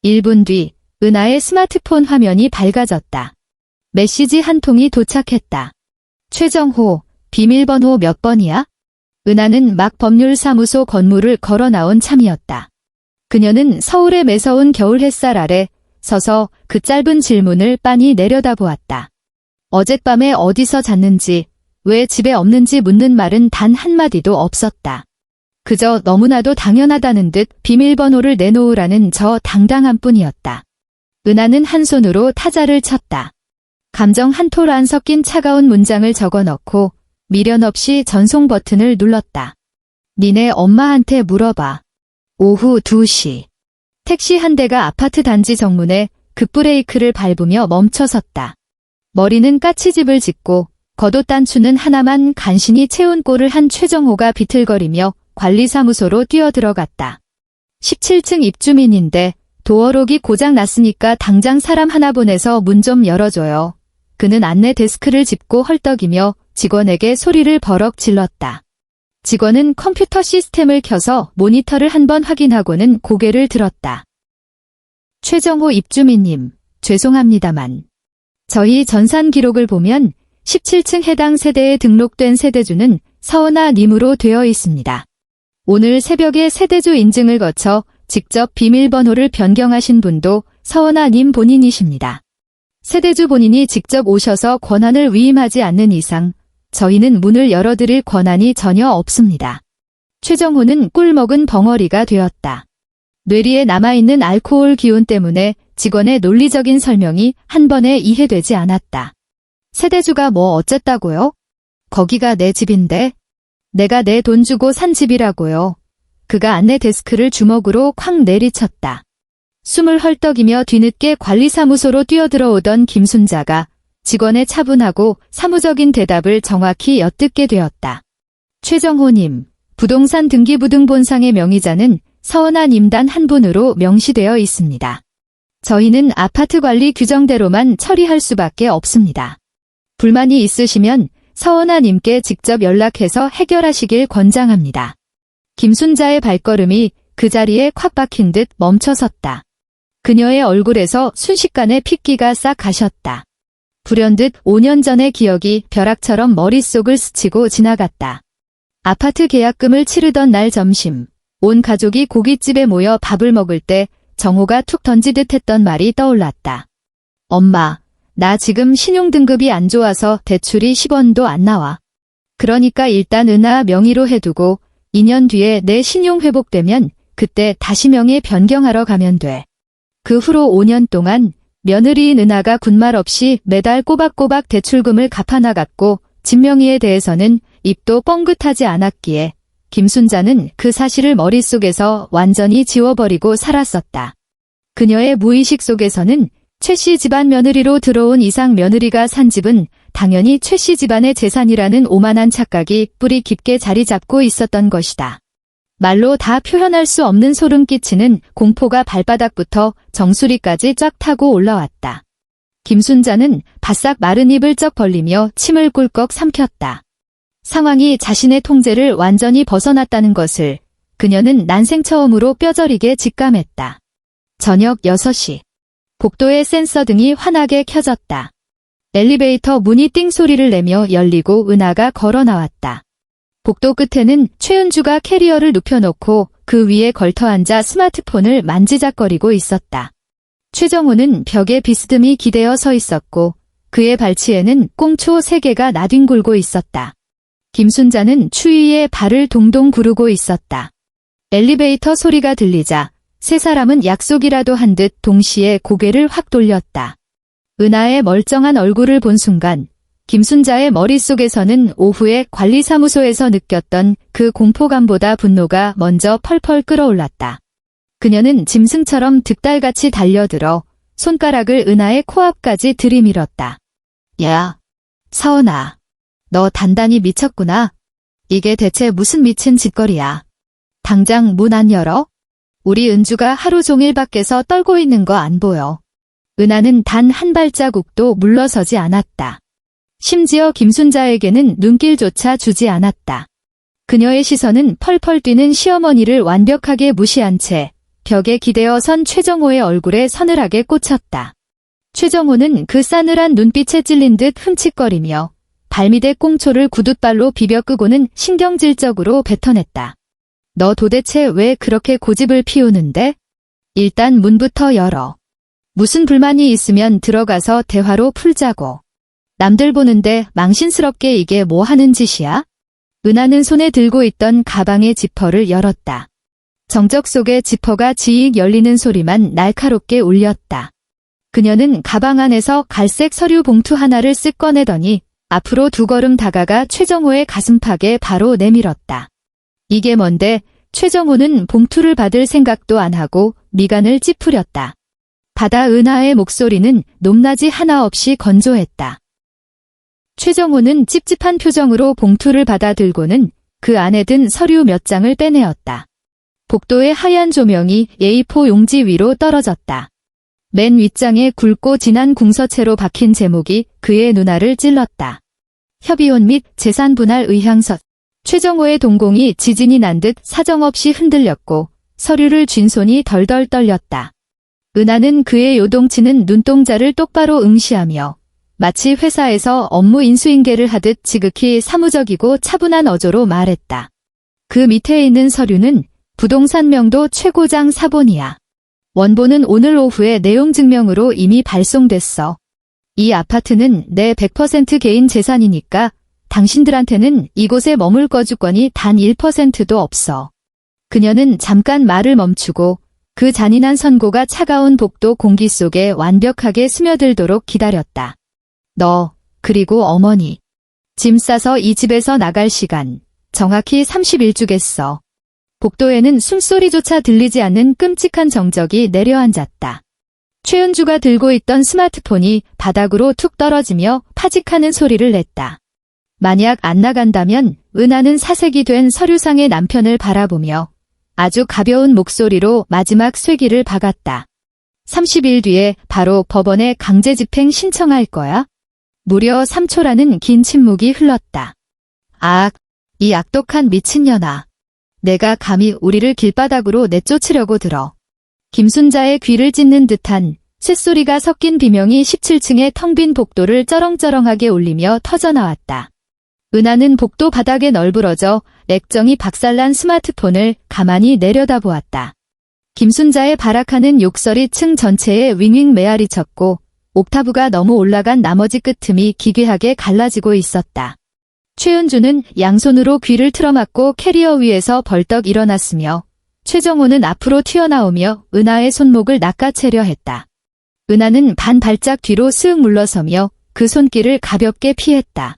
1분 뒤 은하의 스마트폰 화면이 밝아졌다. 메시지 한 통이 도착했다. 최정호, 비밀번호 몇 번이야? 은하는 막 법률사무소 건물을 걸어 나온 참이었다. 그녀는 서울의 매서운 겨울 햇살 아래 서서 그 짧은 질문을 빤히 내려다보았다. 어젯밤에 어디서 잤는지, 왜 집에 없는지 묻는 말은 단 한마디도 없었다. 그저 너무나도 당연하다는 듯 비밀번호를 내놓으라는 저 당당함 뿐이었다. 은하는 한 손으로 타자를 쳤다. 감정 한 톨 안 섞인 차가운 문장을 적어넣고 미련 없이 전송 버튼을 눌렀다. 니네 엄마한테 물어봐. 오후 2시. 택시 한 대가 아파트 단지 정문에 급브레이크를 밟으며 멈춰섰다. 머리는 까치집을 짓고 겉옷단추는 하나만 간신히 채운 꼴을 한 최정호가 비틀거리며 관리사무소로 뛰어들어갔다. 17층 입주민인데 도어록이 고장 났으니까 당장 사람 하나 보내서 문 좀 열어줘요. 그는 안내 데스크를 짚고 헐떡이며 직원에게 소리를 버럭 질렀다. 직원은 컴퓨터 시스템을 켜서 모니터를 한번 확인하고는 고개를 들었다. 최정호 입주민님, 죄송합니다만 저희 전산 기록을 보면 17층 해당 세대에 등록된 세대주는 서은아님으로 되어 있습니다. 오늘 새벽에 세대주 인증을 거쳐 직접 비밀번호를 변경하신 분도 서은아님 본인이십니다. 세대주 본인이 직접 오셔서 권한을 위임하지 않는 이상 저희는 문을 열어드릴 권한이 전혀 없습니다. 최정호는 꿀먹은 벙어리가 되었다. 뇌리에 남아있는 알코올 기운 때문에 직원의 논리적인 설명이 한 번에 이해되지 않았다. 세대주가 뭐 어쨌다고요? 거기가 내 집인데. 내가 내 돈 주고 산 집이라고요. 그가 안내 데스크를 주먹으로 콱 내리쳤다. 숨을 헐떡이며 뒤늦게 관리사무소로 뛰어들어오던 김순자가 직원의 차분하고 사무적인 대답을 정확히 엿듣게 되었다. 최정호님, 부동산 등기부등본상의 명의자는 서은아님 단 한 분으로 명시되어 있습니다. 저희는 아파트 관리 규정대로만 처리할 수밖에 없습니다. 불만이 있으시면 서은아님께 직접 연락해서 해결하시길 권장합니다. 김순자의 발걸음이 그 자리에 콱 박힌 듯 멈춰섰다. 그녀의 얼굴에서 순식간에 핏기가 싹 가셨다. 불현듯 5년 전의 기억이 벼락처럼 머릿속을 스치고 지나갔다. 아파트 계약금을 치르던 날 점심, 온 가족이 고깃집에 모여 밥을 먹을 때 정호가 툭 던지듯 했던 말이 떠올랐다. 엄마, 나 지금 신용등급이 안 좋아서 대출이 10원도 안 나와. 그러니까 일단 은하 명의로 해두고 2년 뒤에 내 신용 회복되면 그때 다시 명의 변경하러 가면 돼. 그 후로 5년 동안 며느리인 은하가 군말 없이 매달 꼬박꼬박 대출금을 갚아나갔고 집 명의에 대해서는 입도 뻥긋하지 않았기에 김순자는 그 사실을 머릿속에서 완전히 지워버리고 살았었다. 그녀의 무의식 속에서는 최씨 집안 며느리로 들어온 이상 며느리가 산 집은 당연히 최씨 집안의 재산이라는 오만한 착각이 뿌리 깊게 자리 잡고 있었던 것이다. 말로 다 표현할 수 없는 소름 끼치는 공포가 발바닥부터 정수리까지 쫙 타고 올라왔다. 김순자는 바싹 마른 입을 쩍 벌리며 침을 꿀꺽 삼켰다. 상황이 자신의 통제를 완전히 벗어났다는 것을 그녀는 난생 처음으로 뼈저리게 직감했다. 저녁 6시. 복도의 센서 등이 환하게 켜졌다. 엘리베이터 문이 띵 소리를 내며 열리고 은하가 걸어 나왔다. 복도 끝에는 최은주가 캐리어를 눕혀놓고 그 위에 걸터앉아 스마트폰을 만지작거리고 있었다. 최정호는 벽에 비스듬히 기대어 서 있었고 그의 발치에는 꽁초 3개가 나뒹굴고 있었다. 김순자는 추위에 발을 동동 구르고 있었다. 엘리베이터 소리가 들리자 세 사람은 약속이라도 한 듯 동시에 고개를 확 돌렸다. 은하의 멀쩡한 얼굴을 본 순간 김순자의 머릿속에서는 오후에 관리사무소에서 느꼈던 그 공포감보다 분노가 먼저 펄펄 끓어올랐다. 그녀는 짐승처럼 득달같이 달려들어 손가락을 은하의 코앞까지 들이밀었다. 야, 서은아. 너 단단히 미쳤구나. 이게 대체 무슨 미친 짓거리야. 당장 문 안 열어? 우리 은주가 하루 종일 밖에서 떨고 있는 거 안 보여. 은하는 단 한 발자국도 물러서지 않았다. 심지어 김순자에게는 눈길조차 주지 않았다. 그녀의 시선은 펄펄 뛰는 시어머니를 완벽하게 무시한 채 벽에 기대어 선 최정호의 얼굴에 서늘하게 꽂혔다. 최정호는 그 싸늘한 눈빛에 찔린 듯 흠칫거리며 발밑에 꽁초를 구둣발로 비벼 끄고는 신경질적으로 뱉어냈다. 너 도대체 왜 그렇게 고집을 피우는데? 일단 문부터 열어. 무슨 불만이 있으면 들어가서 대화로 풀자고. 남들 보는데 망신스럽게 이게 뭐 하는 짓이야? 은하는 손에 들고 있던 가방의 지퍼를 열었다. 정적 속에 지퍼가 지익 열리는 소리만 날카롭게 울렸다. 그녀는 가방 안에서 갈색 서류 봉투 하나를 쓱 꺼내더니 앞으로 2걸음 다가가 최정호의 가슴팍에 바로 내밀었다. 이게 뭔데? 최정호는 봉투를 받을 생각도 안 하고 미간을 찌푸렸다. 바다 은하의 목소리는 높낮이 하나 없이 건조했다. 최정호는 찝찝한 표정으로 봉투를 받아 들고는 그 안에 든 서류 몇 장을 빼내었다. 복도의 하얀 조명이 A4 용지 위로 떨어졌다. 맨 윗장에 굵고 진한 궁서체로 박힌 제목이 그의 눈알을 찔렀다. 협의혼 및 재산분할 의향서. 최정호의 동공이 지진이 난 듯 사정없이 흔들렸고 서류를 쥔 손이 덜덜 떨렸다. 은하는 그의 요동치는 눈동자를 똑바로 응시하며 마치 회사에서 업무 인수인계를 하듯 지극히 사무적이고 차분한 어조로 말했다. 그 밑에 있는 서류는 부동산 명도 최고장 사본이야. 원본은 오늘 오후에 내용 증명으로 이미 발송됐어. 이 아파트는 내 100% 개인 재산이니까 당신들한테는 이곳에 머물 거주권이 단 1%도 없어. 그녀는 잠깐 말을 멈추고 그 잔인한 선고가 차가운 복도 공기 속에 완벽하게 스며들도록 기다렸다. 너, 그리고 어머니. 짐 싸서 이 집에서 나갈 시간, 정확히 30일주겠어. 복도에는 숨소리조차 들리지 않는 끔찍한 정적이 내려앉았다. 최은주가 들고 있던 스마트폰이 바닥으로 툭 떨어지며 파직하는 소리를 냈다. 만약 안 나간다면 은하는 사색이 된 서류상의 남편을 바라보며 아주 가벼운 목소리로 마지막 쐐기를 박았다. 30일 뒤에 바로 법원에 강제 집행 신청할 거야? 무려 3초라는 긴 침묵이 흘렀다. 이 악독한 미친년아. 내가 감히 우리를 길바닥으로 내쫓으려고 들어. 김순자의 귀를 찢는 듯한 쇳소리가 섞인 비명이 17층의 텅 빈 복도를 쩌렁쩌렁하게 울리며 터져나왔다. 은하는 복도 바닥에 널브러져 액정이 박살난 스마트폰을 가만히 내려다보았다. 김순자의 발악하는 욕설이 층 전체에 윙윙 메아리쳤고 옥타브가 너무 올라간 나머지 끄트이 기괴하게 갈라지고 있었다. 최은주는 양손으로 귀를 틀어막고 캐리어 위에서 벌떡 일어났으며 최정호는 앞으로 튀어나오며 은하의 손목을 낚아채려 했다. 은하는 반 발짝 뒤로 쓱 물러서며 그 손길을 가볍게 피했다.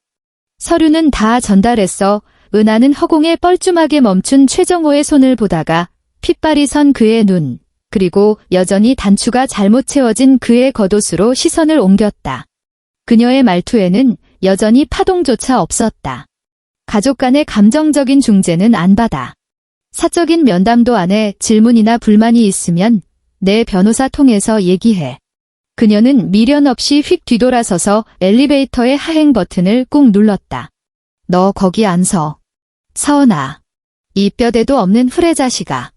서류는 다 전달했어. 은하는 허공에 뻘쭘하게 멈춘 최정호의 손을 보다가 핏발이 선 그의 눈, 그리고 여전히 단추가 잘못 채워진 그의 겉옷으로 시선을 옮겼다. 그녀의 말투에는 여전히 파동조차 없었다. 가족 간의 감정적인 중재는 안 받아. 사적인 면담도 안 해. 질문이나 불만이 있으면 내 변호사 통해서 얘기해. 그녀는 미련 없이 휙 뒤돌아서서 엘리베이터의 하행 버튼을 꾹 눌렀다. 너 거기 안 서. 서은아. 이 뼈대도 없는 후레자식아.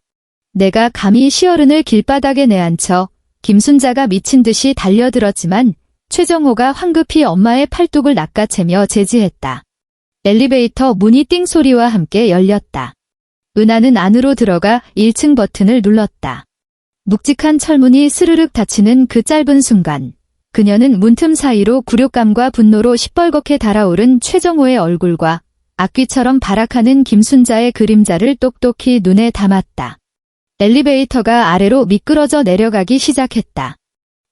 내가 감히 시어른을 길바닥에 내앉혀 김순자가 미친 듯이 달려들었지만 최정호가 황급히 엄마의 팔뚝을 낚아채며 제지했다. 엘리베이터 문이 띵 소리와 함께 열렸다. 은하는 안으로 들어가 1층 버튼을 눌렀다. 묵직한 철문이 스르륵 닫히는 그 짧은 순간 그녀는 문틈 사이로 굴욕감과 분노로 시뻘겋게 달아오른 최정호의 얼굴과 악귀처럼 발악하는 김순자의 그림자를 똑똑히 눈에 담았다. 엘리베이터가 아래로 미끄러져 내려가기 시작했다.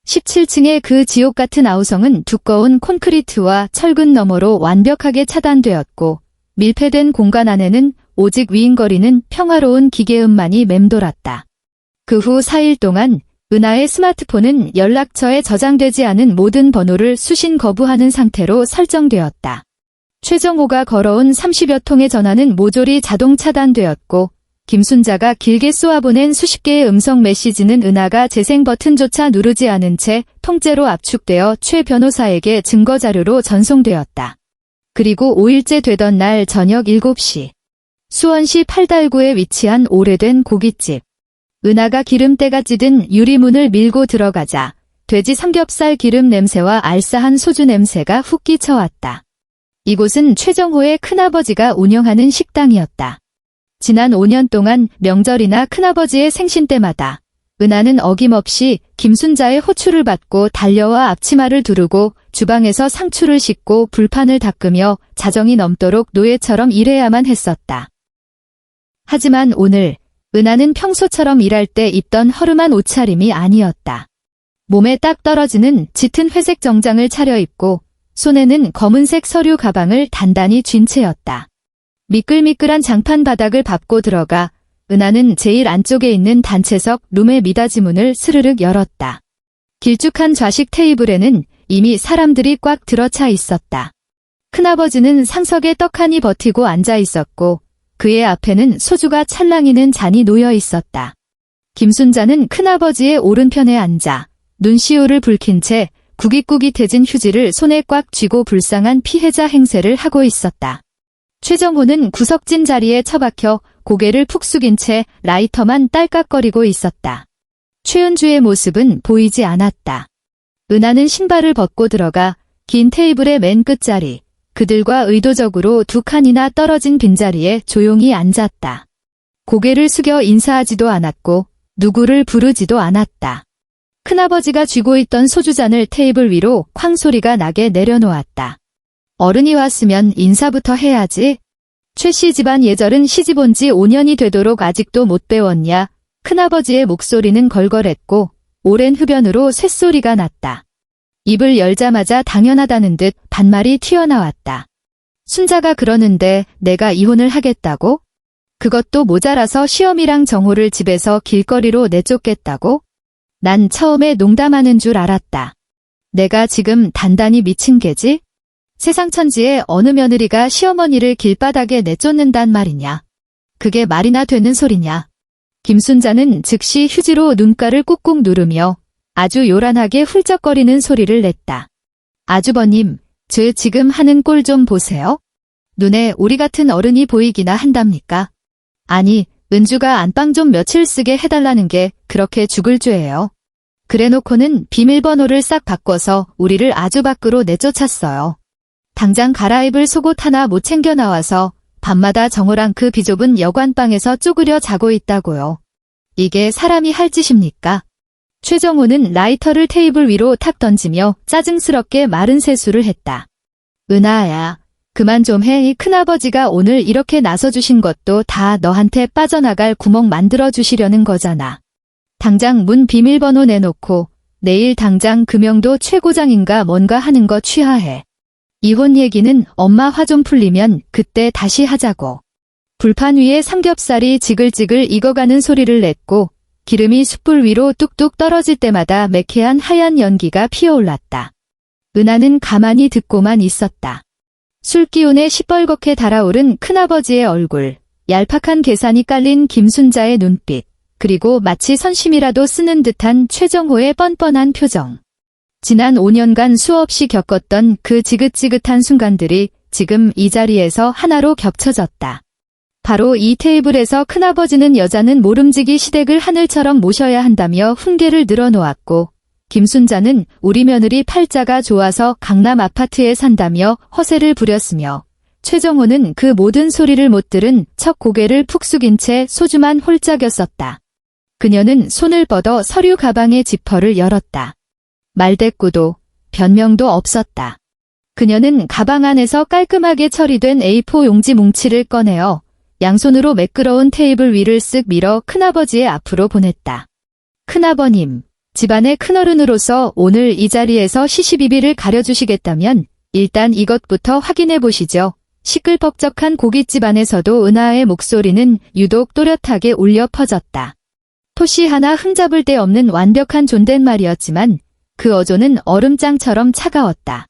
17층의 그 지옥 같은 아우성은 두꺼운 콘크리트와 철근 너머로 완벽하게 차단되었고 밀폐된 공간 안에는 오직 윙거리는 평화로운 기계음만이 맴돌았다. 그 후 4일 동안 은하의 스마트폰은 연락처에 저장되지 않은 모든 번호를 수신 거부하는 상태로 설정되었다. 최정호가 걸어온 30여 통의 전화는 모조리 자동 차단되었고 김순자가 길게 쏘아보낸 수십 개의 음성 메시지는 은하가 재생 버튼조차 누르지 않은 채 통째로 압축되어 최 변호사에게 증거자료로 전송되었다. 그리고 5일째 되던 날 저녁 7시. 수원시 팔달구에 위치한 오래된 고깃집. 은하가 기름때가 찌든 유리문을 밀고 들어가자 돼지 삼겹살 기름 냄새와 알싸한 소주 냄새가 훅 끼쳐왔다. 이곳은 최정호의 큰아버지가 운영하는 식당이었다. 지난 5년 동안 명절이나 큰아버지의 생신 때마다 은하는 어김없이 김순자의 호출을 받고 달려와 앞치마를 두르고 주방에서 상추를 씻고 불판을 닦으며 자정이 넘도록 노예처럼 일해야만 했었다. 하지만 오늘 은하는 평소처럼 일할 때 입던 허름한 옷차림이 아니었다. 몸에 딱 떨어지는 짙은 회색 정장을 차려입고 손에는 검은색 서류 가방을 단단히 쥔 채였다. 미끌미끌한 장판 바닥을 밟고 들어가 은하는 제일 안쪽에 있는 단체석 룸의 미닫이 문을 스르륵 열었다. 길쭉한 좌식 테이블에는 이미 사람들이 꽉 들어차 있었다. 큰아버지는 상석에 떡하니 버티고 앉아 있었고 그의 앞에는 소주가 찰랑이는 잔이 놓여 있었다. 김순자는 큰아버지의 오른편에 앉아 눈시울을 붉힌 채 구깃구깃해진 휴지를 손에 꽉 쥐고 불쌍한 피해자 행세를 하고 있었다. 최정호는 구석진 자리에 처박혀 고개를 푹 숙인 채 라이터만 딸깍거리고 있었다. 최은주의 모습은 보이지 않았다. 은하는 신발을 벗고 들어가 긴 테이블의 맨 끝자리, 그들과 의도적으로 2칸이나 떨어진 빈자리에 조용히 앉았다. 고개를 숙여 인사하지도 않았고 누구를 부르지도 않았다. 큰아버지가 쥐고 있던 소주잔을 테이블 위로 쾅 소리가 나게 내려놓았다. 어른이 왔으면 인사부터 해야지. 최 씨 집안 예절은 시집 온 지 5년이 되도록 아직도 못 배웠냐. 큰아버지의 목소리는 걸걸했고 오랜 흡연으로 쇳소리가 났다. 입을 열자마자 당연하다는 듯 반말이 튀어나왔다. 순자가 그러는데 내가 이혼을 하겠다고? 그것도 모자라서 시어미랑 정호를 집에서 길거리로 내쫓겠다고? 난 처음에 농담하는 줄 알았다. 내가 지금 단단히 미친 게지? 세상 천지에 어느 며느리가 시어머니를 길바닥에 내쫓는단 말이냐. 그게 말이나 되는 소리냐. 김순자는 즉시 휴지로 눈가를 꾹꾹 누르며 아주 요란하게 훌쩍거리는 소리를 냈다. 아주버님, 저 지금 하는 꼴 좀 보세요. 눈에 오리 같은 어른이 보이기나 한답니까? 아니, 은주가 안방 좀 며칠 쓰게 해달라는 게 그렇게 죽을 죄예요. 그래놓고는 비밀번호를 싹 바꿔서 우리를 아주 밖으로 내쫓았어요. 당장 갈아입을 속옷 하나 못 챙겨 나와서 밤마다 정호랑 그 비좁은 여관방에서 쪼그려 자고 있다고요. 이게 사람이 할 짓입니까? 최정호는 라이터를 테이블 위로 탁 던지며 짜증스럽게 마른 세수를 했다. 은하야, 그만 좀 해. 이 큰아버지가 오늘 이렇게 나서주신 것도 다 너한테 빠져나갈 구멍 만들어주시려는 거잖아. 당장 문 비밀번호 내놓고 내일 당장 금영도 최고장인가 뭔가 하는 거 취하해. 이혼 얘기는 엄마 화 좀 풀리면 그때 다시 하자고. 불판 위에 삼겹살이 지글지글 익어가는 소리를 냈고 기름이 숯불 위로 뚝뚝 떨어질 때마다 매캐한 하얀 연기가 피어올랐다. 은하는 가만히 듣고만 있었다. 술기운에 시뻘겋게 달아오른 큰아버지의 얼굴, 얄팍한 계산이 깔린 김순자의 눈빛, 그리고 마치 선심이라도 쓰는 듯한 최정호의 뻔뻔한 표정. 지난 5년간 수없이 겪었던 그 지긋지긋한 순간들이 지금 이 자리에서 하나로 겹쳐졌다. 바로 이 테이블에서 큰아버지는 여자는 모름지기 시댁을 하늘처럼 모셔야 한다며 훈계를 늘어놓았고 김순자는 우리 며느리 팔자가 좋아서 강남 아파트에 산다며 허세를 부렸으며 최정호는 그 모든 소리를 못 들은 척 고개를 푹 숙인 채 소주만 홀짝였었다. 그녀는 손을 뻗어 서류 가방의 지퍼를 열었다. 말대꾸도 변명도 없었다. 그녀는 가방 안에서 깔끔하게 처리된 A4 용지 뭉치를 꺼내어 양손으로 매끄러운 테이블 위를 쓱 밀어 큰아버지의 앞으로 보냈다. 큰아버님, 집안의 큰어른으로서 오늘 이 자리에서 시시비비를 가려주시겠다면 일단 이것부터 확인해 보시죠. 시끌벅적한 고깃집 안에서도 은하의 목소리는 유독 또렷하게 울려 퍼졌다. 토시 하나 흠잡을 데 없는 완벽한 존댓말이었지만 그 어조는 얼음장처럼 차가웠다.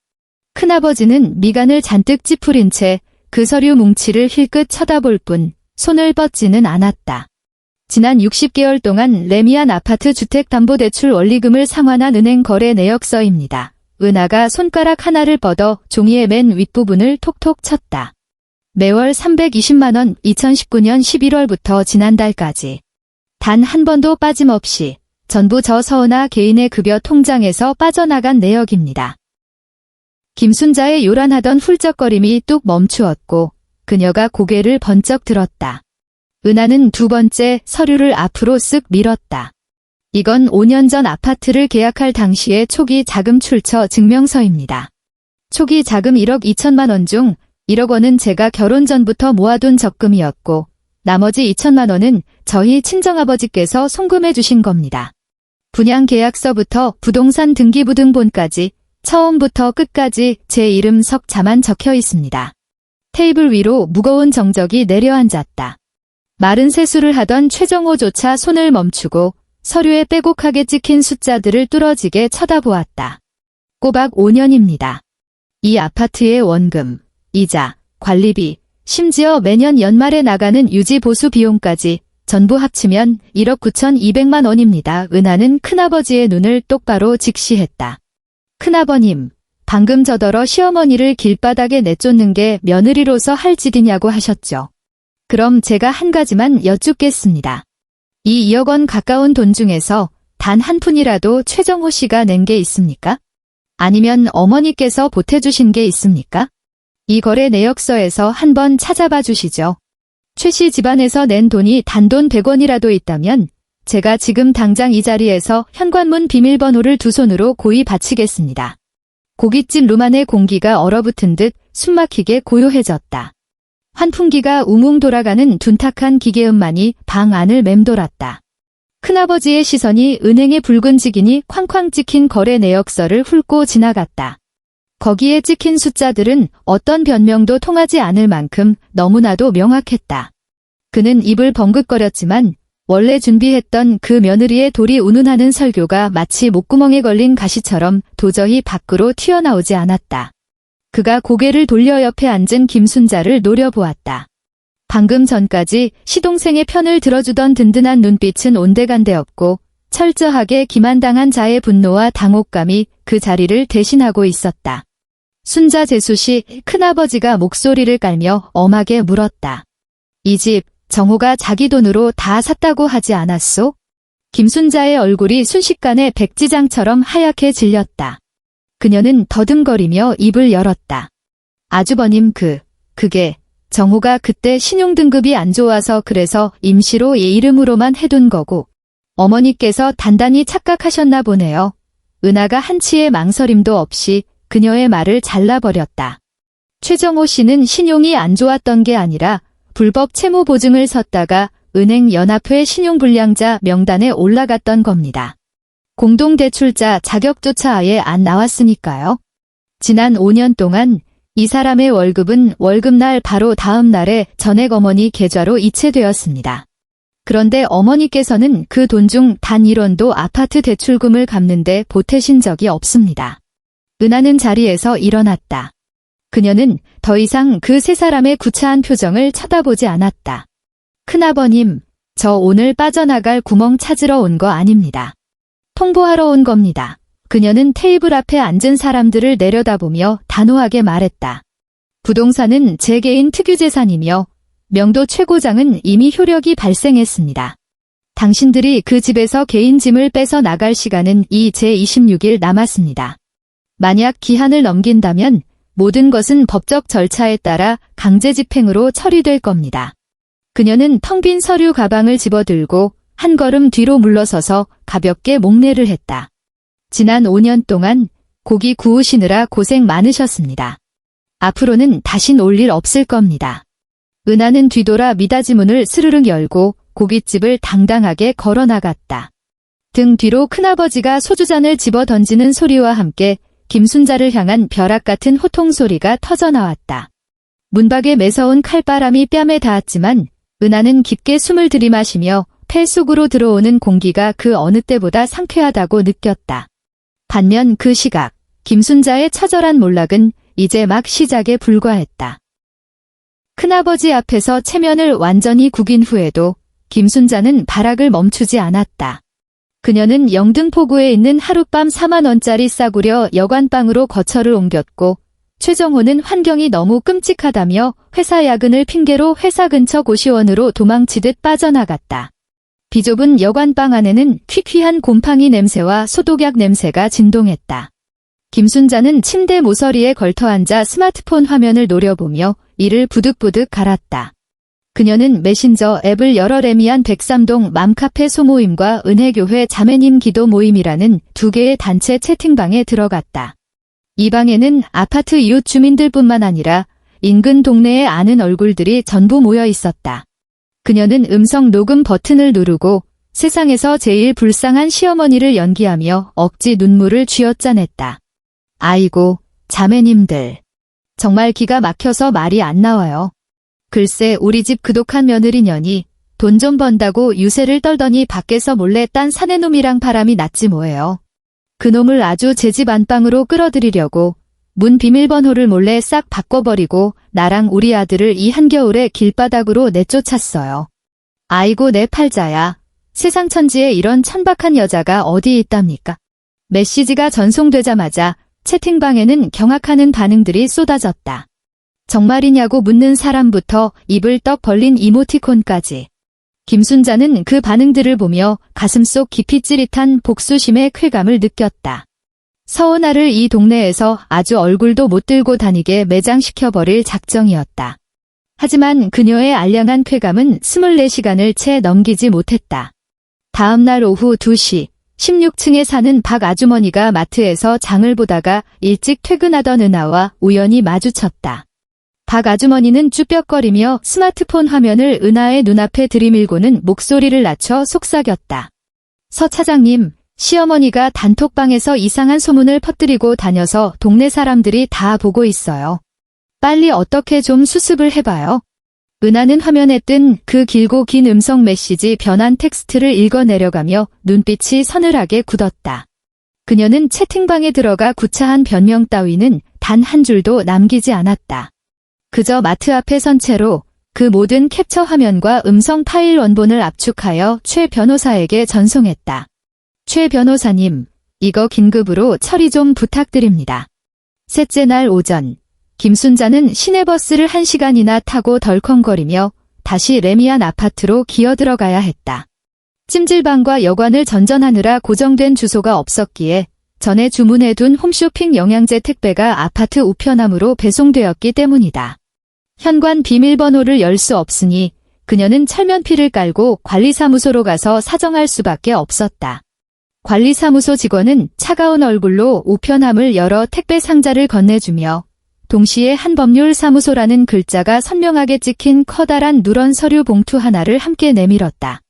큰아버지는 미간을 잔뜩 찌푸린 채 그 서류 뭉치를 힐끗 쳐다볼 뿐 손을 뻗지는 않았다. 지난 60개월 동안 레미안 아파트 주택담보대출 원리금을 상환한 은행 거래 내역서입니다. 은하가 손가락 하나를 뻗어 종이의 맨 윗부분을 톡톡 쳤다. 매월 320만 원 2019년 11월부터 지난달까지 단 한 번도 빠짐없이 전부 저 서은아 개인의 급여 통장에서 빠져나간 내역입니다. 김순자의 요란하던 훌쩍거림이 뚝 멈추었고 그녀가 고개를 번쩍 들었다. 은하는 두 번째 서류를 앞으로 쓱 밀었다. 이건 5년 전 아파트를 계약할 당시의 초기 자금 출처 증명서입니다. 초기 자금 1억 2천만 원 중 1억 원은 제가 결혼 전부터 모아둔 적금이었고 나머지 2천만 원은 저희 친정아버지께서 송금해 주신 겁니다. 분양 계약서부터 부동산 등기부등본까지 처음부터 끝까지 제 이름 석자만 적혀 있습니다. 테이블 위로 무거운 정적이 내려앉았다. 마른 세수를 하던 최정호조차 손을 멈추고 서류에 빼곡하게 찍힌 숫자들을 뚫어지게 쳐다보았다. 꼬박 5년입니다. 이 아파트의 원금, 이자, 관리비, 심지어 매년 연말에 나가는 유지보수 비용까지 전부 합치면 1억 9,200만 원입니다. 은하는 큰아버지의 눈을 똑바로 직시했다. 큰아버님, 방금 저더러 시어머니를 길바닥에 내쫓는 게 며느리로서 할 짓이냐고 하셨죠. 그럼 제가 한 가지만 여쭙겠습니다. 이 2억 원 가까운 돈 중에서 단 한 푼이라도 최정호 씨가 낸 게 있습니까? 아니면 어머니께서 보태주신 게 있습니까? 이 거래 내역서에서 한번 찾아봐 주시죠. 최 씨 집안에서 낸 돈이 단돈 100원이라도 있다면 제가 지금 당장 이 자리에서 현관문 비밀번호를 두 손으로 고이 바치겠습니다. 고깃집 룸 안의 공기가 얼어붙은 듯 숨막히게 고요해졌다. 환풍기가 웅웅 돌아가는 둔탁한 기계음만이 방 안을 맴돌았다. 큰아버지의 시선이 은행의 붉은 직인이 쾅쾅 찍힌 거래 내역서를 훑고 지나갔다. 거기에 찍힌 숫자들은 어떤 변명도 통하지 않을 만큼 너무나도 명확했다. 그는 입을 벙긋거렸지만 원래 준비했던 그 며느리의 돌이 운운하는 설교가 마치 목구멍에 걸린 가시처럼 도저히 밖으로 튀어나오지 않았다. 그가 고개를 돌려 옆에 앉은 김순자를 노려보았다. 방금 전까지 시동생의 편을 들어주던 든든한 눈빛은 온데간데 없고 철저하게 기만당한 자의 분노와 당혹감이 그 자리를 대신하고 있었다. 순자 재수씨, 큰아버지가 목소리를 깔며 엄하게 물었다. 이 집 정호가 자기 돈으로 다 샀다고 하지 않았소? 김순자의 얼굴이 순식간에 백지장처럼 하얗게 질렸다. 그녀는 더듬거리며 입을 열었다. 아주버님 그게 정호가 그때 신용등급이 안 좋아서 그래서 임시로 얘 이름으로만 해둔 거고 어머니께서 단단히 착각하셨나 보네요. 은하가 한치의 망설임도 없이 그녀의 말을 잘라버렸다. 최정호 씨는 신용이 안 좋았던 게 아니라 불법 채무 보증을 섰다가 은행 연합회 신용불량자 명단에 올라갔던 겁니다. 공동대출자 자격조차 아예 안 나왔으니까요. 지난 5년 동안 이 사람의 월급은 월급날 바로 다음 날에 전액 어머니 계좌로 이체되었습니다. 그런데 어머니께서는 그 돈 중 단 1원도 아파트 대출금을 갚는데 보태신 적이 없습니다. 은하는 자리에서 일어났다. 그녀는 더 이상 그 세 사람의 구차한 표정을 쳐다보지 않았다. 큰아버님, 저 오늘 빠져나갈 구멍 찾으러 온 거 아닙니다. 통보하러 온 겁니다. 그녀는 테이블 앞에 앉은 사람들을 내려다보며 단호하게 말했다. 부동산은 제 개인 특유재산이며 명도 최고장은 이미 효력이 발생했습니다. 당신들이 그 집에서 개인 짐을 빼서 나갈 시간은 이 제26일 남았습니다. 만약 기한을 넘긴다면 모든 것은 법적 절차에 따라 강제 집행으로 처리될 겁니다. 그녀는 텅 빈 서류 가방을 집어들고 한 걸음 뒤로 물러서서 가볍게 목례를 했다. 지난 5년 동안 고기 구우시느라 고생 많으셨습니다. 앞으로는 다신 올 일 없을 겁니다. 은하는 뒤돌아 미닫이 문을 스르륵 열고 고깃집을 당당하게 걸어 나갔다. 등 뒤로 큰아버지가 소주잔을 집어 던지는 소리와 함께 김순자를 향한 벼락 같은 호통 소리가 터져 나왔다. 문밖에 매서운 칼바람이 뺨에 닿았지만 은하는 깊게 숨을 들이마시며 폐 속으로 들어오는 공기가 그 어느 때보다 상쾌하다고 느꼈다. 반면 그 시각 김순자의 처절한 몰락은 이제 막 시작에 불과했다. 큰아버지 앞에서 체면을 완전히 구긴 후에도 김순자는 발악을 멈추지 않았다. 그녀는 영등포구에 있는 하룻밤 4만 원짜리 싸구려 여관방으로 거처를 옮겼고 최정호는 환경이 너무 끔찍하다며 회사 야근을 핑계로 회사 근처 고시원으로 도망치듯 빠져나갔다. 비좁은 여관방 안에는 퀴퀴한 곰팡이 냄새와 소독약 냄새가 진동했다. 김순자는 침대 모서리에 걸터앉아 스마트폰 화면을 노려보며 이를 부득부득 갈았다. 그녀는 메신저 앱을 열어 레미안 103동 맘카페 소모임과 은혜교회 자매님 기도 모임이라는 두 개의 단체 채팅방에 들어갔다. 이 방에는 아파트 이웃 주민들뿐만 아니라 인근 동네의 아는 얼굴들이 전부 모여 있었다. 그녀는 음성 녹음 버튼을 누르고 세상에서 제일 불쌍한 시어머니를 연기하며 억지 눈물을 쥐어짜냈다. 아이고, 자매님들. 정말 기가 막혀서 말이 안 나와요. 글쎄 우리 집 그독한 며느리년이 돈 좀 번다고 유세를 떨더니 밖에서 몰래 딴 사내놈이랑 바람이 났지 뭐예요. 그놈을 아주 제 집 안방으로 끌어들이려고 문 비밀번호를 몰래 싹 바꿔버리고 나랑 우리 아들을 이 한겨울에 길바닥으로 내쫓았어요. 아이고 내 팔자야. 세상 천지에 이런 천박한 여자가 어디 있답니까? 메시지가 전송되자마자 채팅방에는 경악하는 반응들이 쏟아졌다. 정말이냐고 묻는 사람부터 입을 떡 벌린 이모티콘까지. 김순자는 그 반응들을 보며 가슴속 깊이 찌릿한 복수심의 쾌감을 느꼈다. 서은아를 이 동네에서 아주 얼굴도 못 들고 다니게 매장시켜버릴 작정이었다. 하지만 그녀의 알량한 쾌감은 24시간을 채 넘기지 못했다. 다음 날 오후 2시 16층에 사는 박 아주머니가 마트에서 장을 보다가 일찍 퇴근하던 은하와 우연히 마주쳤다. 박 아주머니는 쭈뼛거리며 스마트폰 화면을 은하의 눈앞에 들이밀고는 목소리를 낮춰 속삭였다. 서 차장님, 시어머니가 단톡방에서 이상한 소문을 퍼뜨리고 다녀서 동네 사람들이 다 보고 있어요. 빨리 어떻게 좀 수습을 해봐요. 은하는 화면에 뜬 그 길고 긴 음성 메시지 변환 텍스트를 읽어내려가며 눈빛이 서늘하게 굳었다. 그녀는 채팅방에 들어가 구차한 변명 따위는 단 한 줄도 남기지 않았다. 그저 마트 앞에 선 채로 그 모든 캡처 화면과 음성 파일 원본을 압축하여 최 변호사에게 전송했다. 최 변호사님, 이거 긴급으로 처리 좀 부탁드립니다. 셋째 날 오전, 김순자는 시내버스를 1시간이나 타고 덜컹거리며 다시 레미안 아파트로 기어들어가야 했다. 찜질방과 여관을 전전하느라 고정된 주소가 없었기에 전에 주문해둔 홈쇼핑 영양제 택배가 아파트 우편함으로 배송되었기 때문이다. 현관 비밀번호를 열 수 없으니 그녀는 철면피를 깔고 관리사무소로 가서 사정할 수밖에 없었다. 관리사무소 직원은 차가운 얼굴로 우편함을 열어 택배 상자를 건네주며 동시에 한법률사무소라는 글자가 선명하게 찍힌 커다란 누런 서류 봉투 하나를 함께 내밀었다.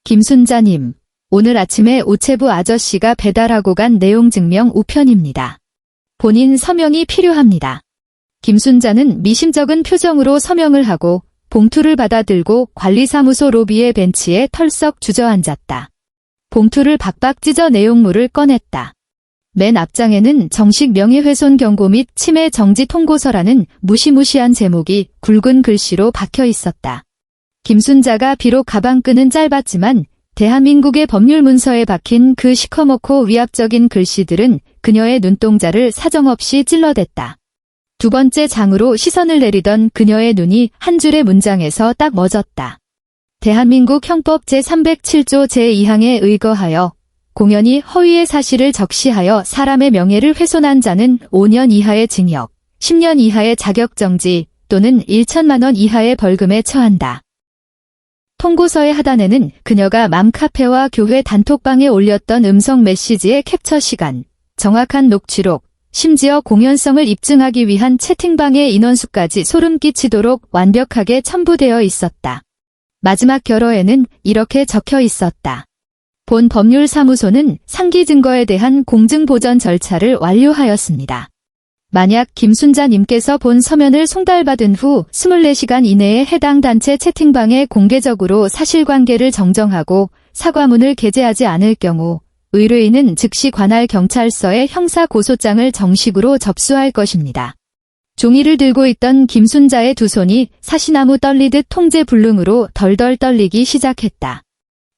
김순자님, 오늘 아침에 우체부 아저씨가 배달하고 간 내용 증명 우편입니다. 본인 서명이 필요합니다. 김순자는 미심쩍은 표정으로 서명을 하고 봉투를 받아들고 관리사무소 로비의 벤치에 털썩 주저앉았다. 봉투를 박박 찢어 내용물을 꺼냈다. 맨 앞장에는 정식 명예훼손 경고 및 침해 정지 통고서라는 무시무시한 제목이 굵은 글씨로 박혀 있었다. 김순자가 비록 가방끈은 짧았지만 대한민국의 법률 문서에 박힌 그 시커멓고 위압적인 글씨들은 그녀의 눈동자를 사정없이 찔러댔다. 두 번째 장으로 시선을 내리던 그녀의 눈이 한 줄의 문장에서 딱 멎었다. 대한민국 형법 제307조 제2항에 의거하여 공연히 허위의 사실을 적시하여 사람의 명예를 훼손한 자는 5년 이하의 징역, 10년 이하의 자격정지 또는 1천만 원 이하의 벌금에 처한다. 통고서의 하단에는 그녀가 맘카페와 교회 단톡방에 올렸던 음성 메시지의 캡처 시간, 정확한 녹취록, 심지어 공연성을 입증하기 위한 채팅방의 인원수까지 소름 끼치도록 완벽하게 첨부되어 있었다. 마지막 결어에는 이렇게 적혀 있었다. 본 법률사무소는 상기 증거에 대한 공증보전 절차를 완료하였습니다. 만약 김순자님께서 본 서면을 송달받은 후 24시간 이내에 해당 단체 채팅방에 공개적으로 사실관계를 정정하고 사과문을 게재하지 않을 경우 의뢰인은 즉시 관할 경찰서에 형사고소장을 정식으로 접수할 것입니다. 종이를 들고 있던 김순자의 두 손이 사시나무 떨리듯 통제불능으로 덜덜 떨리기 시작했다.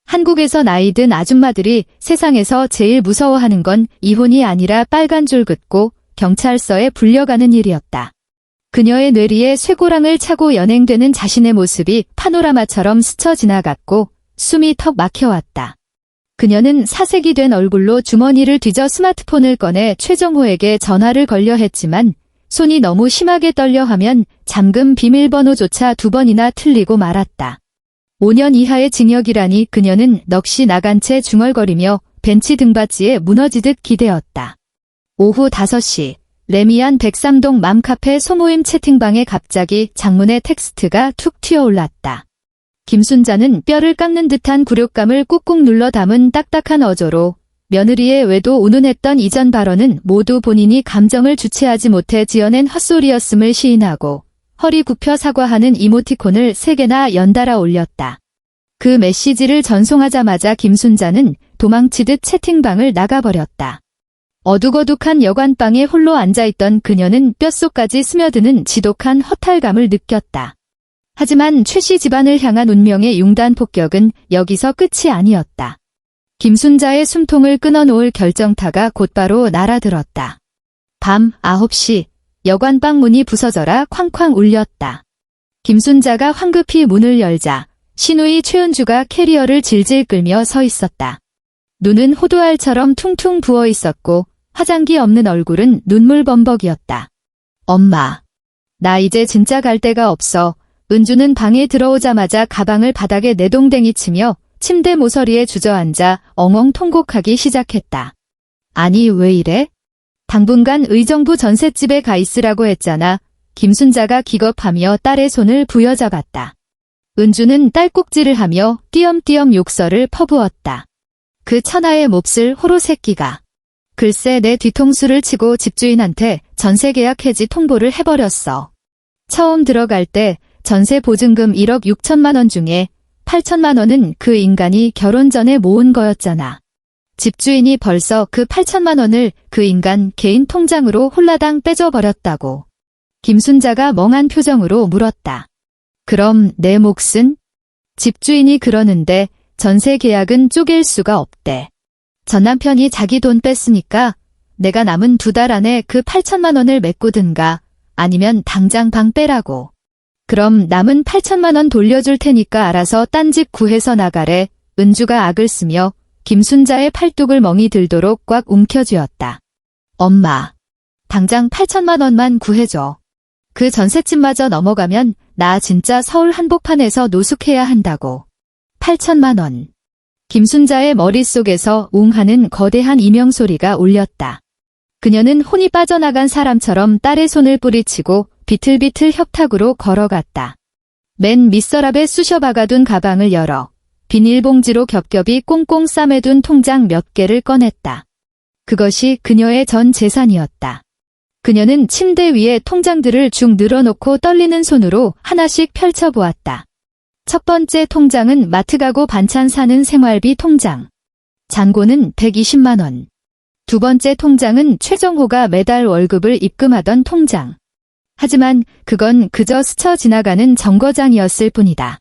한국에서 나이 든 아줌마들이 세상에서 제일 무서워하는 건 이혼이 아니라 빨간 줄 긋고 경찰서에 불려가는 일이었다. 그녀의 뇌리에 쇠고랑을 차고 연행되는 자신의 모습이 파노라마처럼 스쳐 지나갔고 숨이 턱 막혀왔다. 그녀는 사색이 된 얼굴로 주머니를 뒤져 스마트폰을 꺼내 최정호에게 전화를 걸려 했지만 손이 너무 심하게 떨려 하면 잠금 비밀번호조차 2번이나 틀리고 말았다. 5년 이하의 징역이라니 그녀는 넋이 나간 채 중얼거리며 벤치 등받이에 무너지듯 기대었다. 오후 5시 레미안 103동 맘카페 소모임 채팅방에 갑자기 장문의 텍스트가 툭 튀어올랐다. 김순자는 뼈를 깎는 듯한 굴욕감을 꾹꾹 눌러 담은 딱딱한 어조로 며느리의 외도 운운했던 이전 발언은 모두 본인이 감정을 주체하지 못해 지어낸 헛소리였음을 시인하고 허리 굽혀 사과하는 이모티콘을 3개나 연달아 올렸다. 그 메시지를 전송하자마자 김순자는 도망치듯 채팅방을 나가버렸다. 어둑어둑한 여관방에 홀로 앉아있던 그녀는 뼛속까지 스며드는 지독한 허탈감을 느꼈다. 하지만 최씨 집안을 향한 운명의 융단 폭격은 여기서 끝이 아니었다. 김순자의 숨통을 끊어놓을 결정타가 곧바로 날아들었다. 밤 9시 여관방 문이 부서져라 쾅쾅 울렸다. 김순자가 황급히 문을 열자 시누이 최은주가 캐리어를 질질 끌며 서 있었다. 눈은 호두알처럼 퉁퉁 부어 있었고 화장기 없는 얼굴은 눈물범벅이었다. 엄마, 나 이제 진짜 갈 데가 없어. 은주는 방에 들어오자마자 가방을 바닥에 내동댕이 치며 침대 모서리에 주저앉아 엉엉 통곡하기 시작했다. 아니 왜 이래? 당분간 의정부 전셋집에 가 있으라고 했잖아. 김순자가 기겁하며 딸의 손을 부여잡았다. 은주는 딸꾹질을 하며 띄엄띄엄 욕설을 퍼부었다. 그 천하의 몹쓸 호로 새끼가. 글쎄 내 뒤통수를 치고 집주인한테 전세 계약 해지 통보를 해버렸어. 처음 들어갈 때 전세 보증금 1억 6천만 원 중에 8천만 원은 그 인간이 결혼 전에 모은 거였잖아. 집주인이 벌써 그 8천만 원을 그 인간 개인 통장으로 홀라당 빼줘버렸다고. 김순자가 멍한 표정으로 물었다. 그럼 내 몫은? 집주인이 그러는데 전세 계약은 쪼갤 수가 없대. 전 남편이 자기 돈 뺐으니까 내가 남은 2달 안에 그 8천만 원을 메꾸든가 아니면 당장 방 빼라고. 그럼 남은 8천만 원 돌려줄 테니까 알아서 딴 집 구해서 나가래. 은주가 악을 쓰며 김순자의 팔뚝을 멍이 들도록 꽉 움켜쥐었다. 엄마, 당장 8천만 원만 구해줘. 그 전셋집마저 넘어가면 나 진짜 서울 한복판에서 노숙해야 한다고. 8천만 원. 김순자의 머릿속에서 웅하는 거대한 이명소리가 울렸다. 그녀는 혼이 빠져나간 사람처럼 딸의 손을 뿌리치고 비틀비틀 협탁으로 걸어갔다. 맨 밑서랍에 쑤셔 박아둔 가방을 열어 비닐봉지로 겹겹이 꽁꽁 싸매둔 통장 몇 개를 꺼냈다. 그것이 그녀의 전 재산이었다. 그녀는 침대 위에 통장들을 쭉 늘어놓고 떨리는 손으로 하나씩 펼쳐보았다. 첫 번째 통장은 마트 가고 반찬 사는 생활비 통장. 잔고는 120만 원. 두 번째 통장은 최정호가 매달 월급을 입금하던 통장. 하지만 그건 그저 스쳐 지나가는 정거장이었을 뿐이다.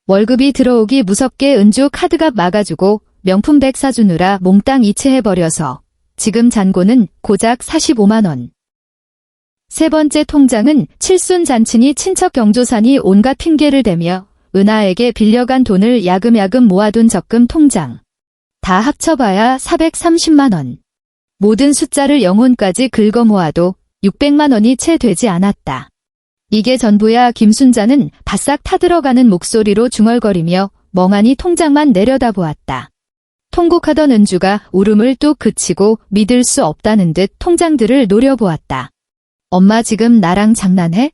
월급이 들어오기 무섭게 은주 카드값 막아주고 명품백 사주느라 몽땅 이체해버려서 지금 잔고는 고작 45만 원. 세 번째 통장은 칠순 잔친이 친척 경조사니 온갖 핑계를 대며 은하에게 빌려간 돈을 야금야금 모아둔 적금 통장. 다 합쳐봐야 430만 원. 모든 숫자를 영혼까지 긁어 모아도 600만 원이 채 되지 않았다. 이게 전부야. 김순자는 바싹 타들어가는 목소리로 중얼거리며 멍하니 통장만 내려다보았다. 통곡하던 은주가 울음을 뚝 그치고 믿을 수 없다는 듯 통장들을 노려보았다. 엄마 지금 나랑 장난해?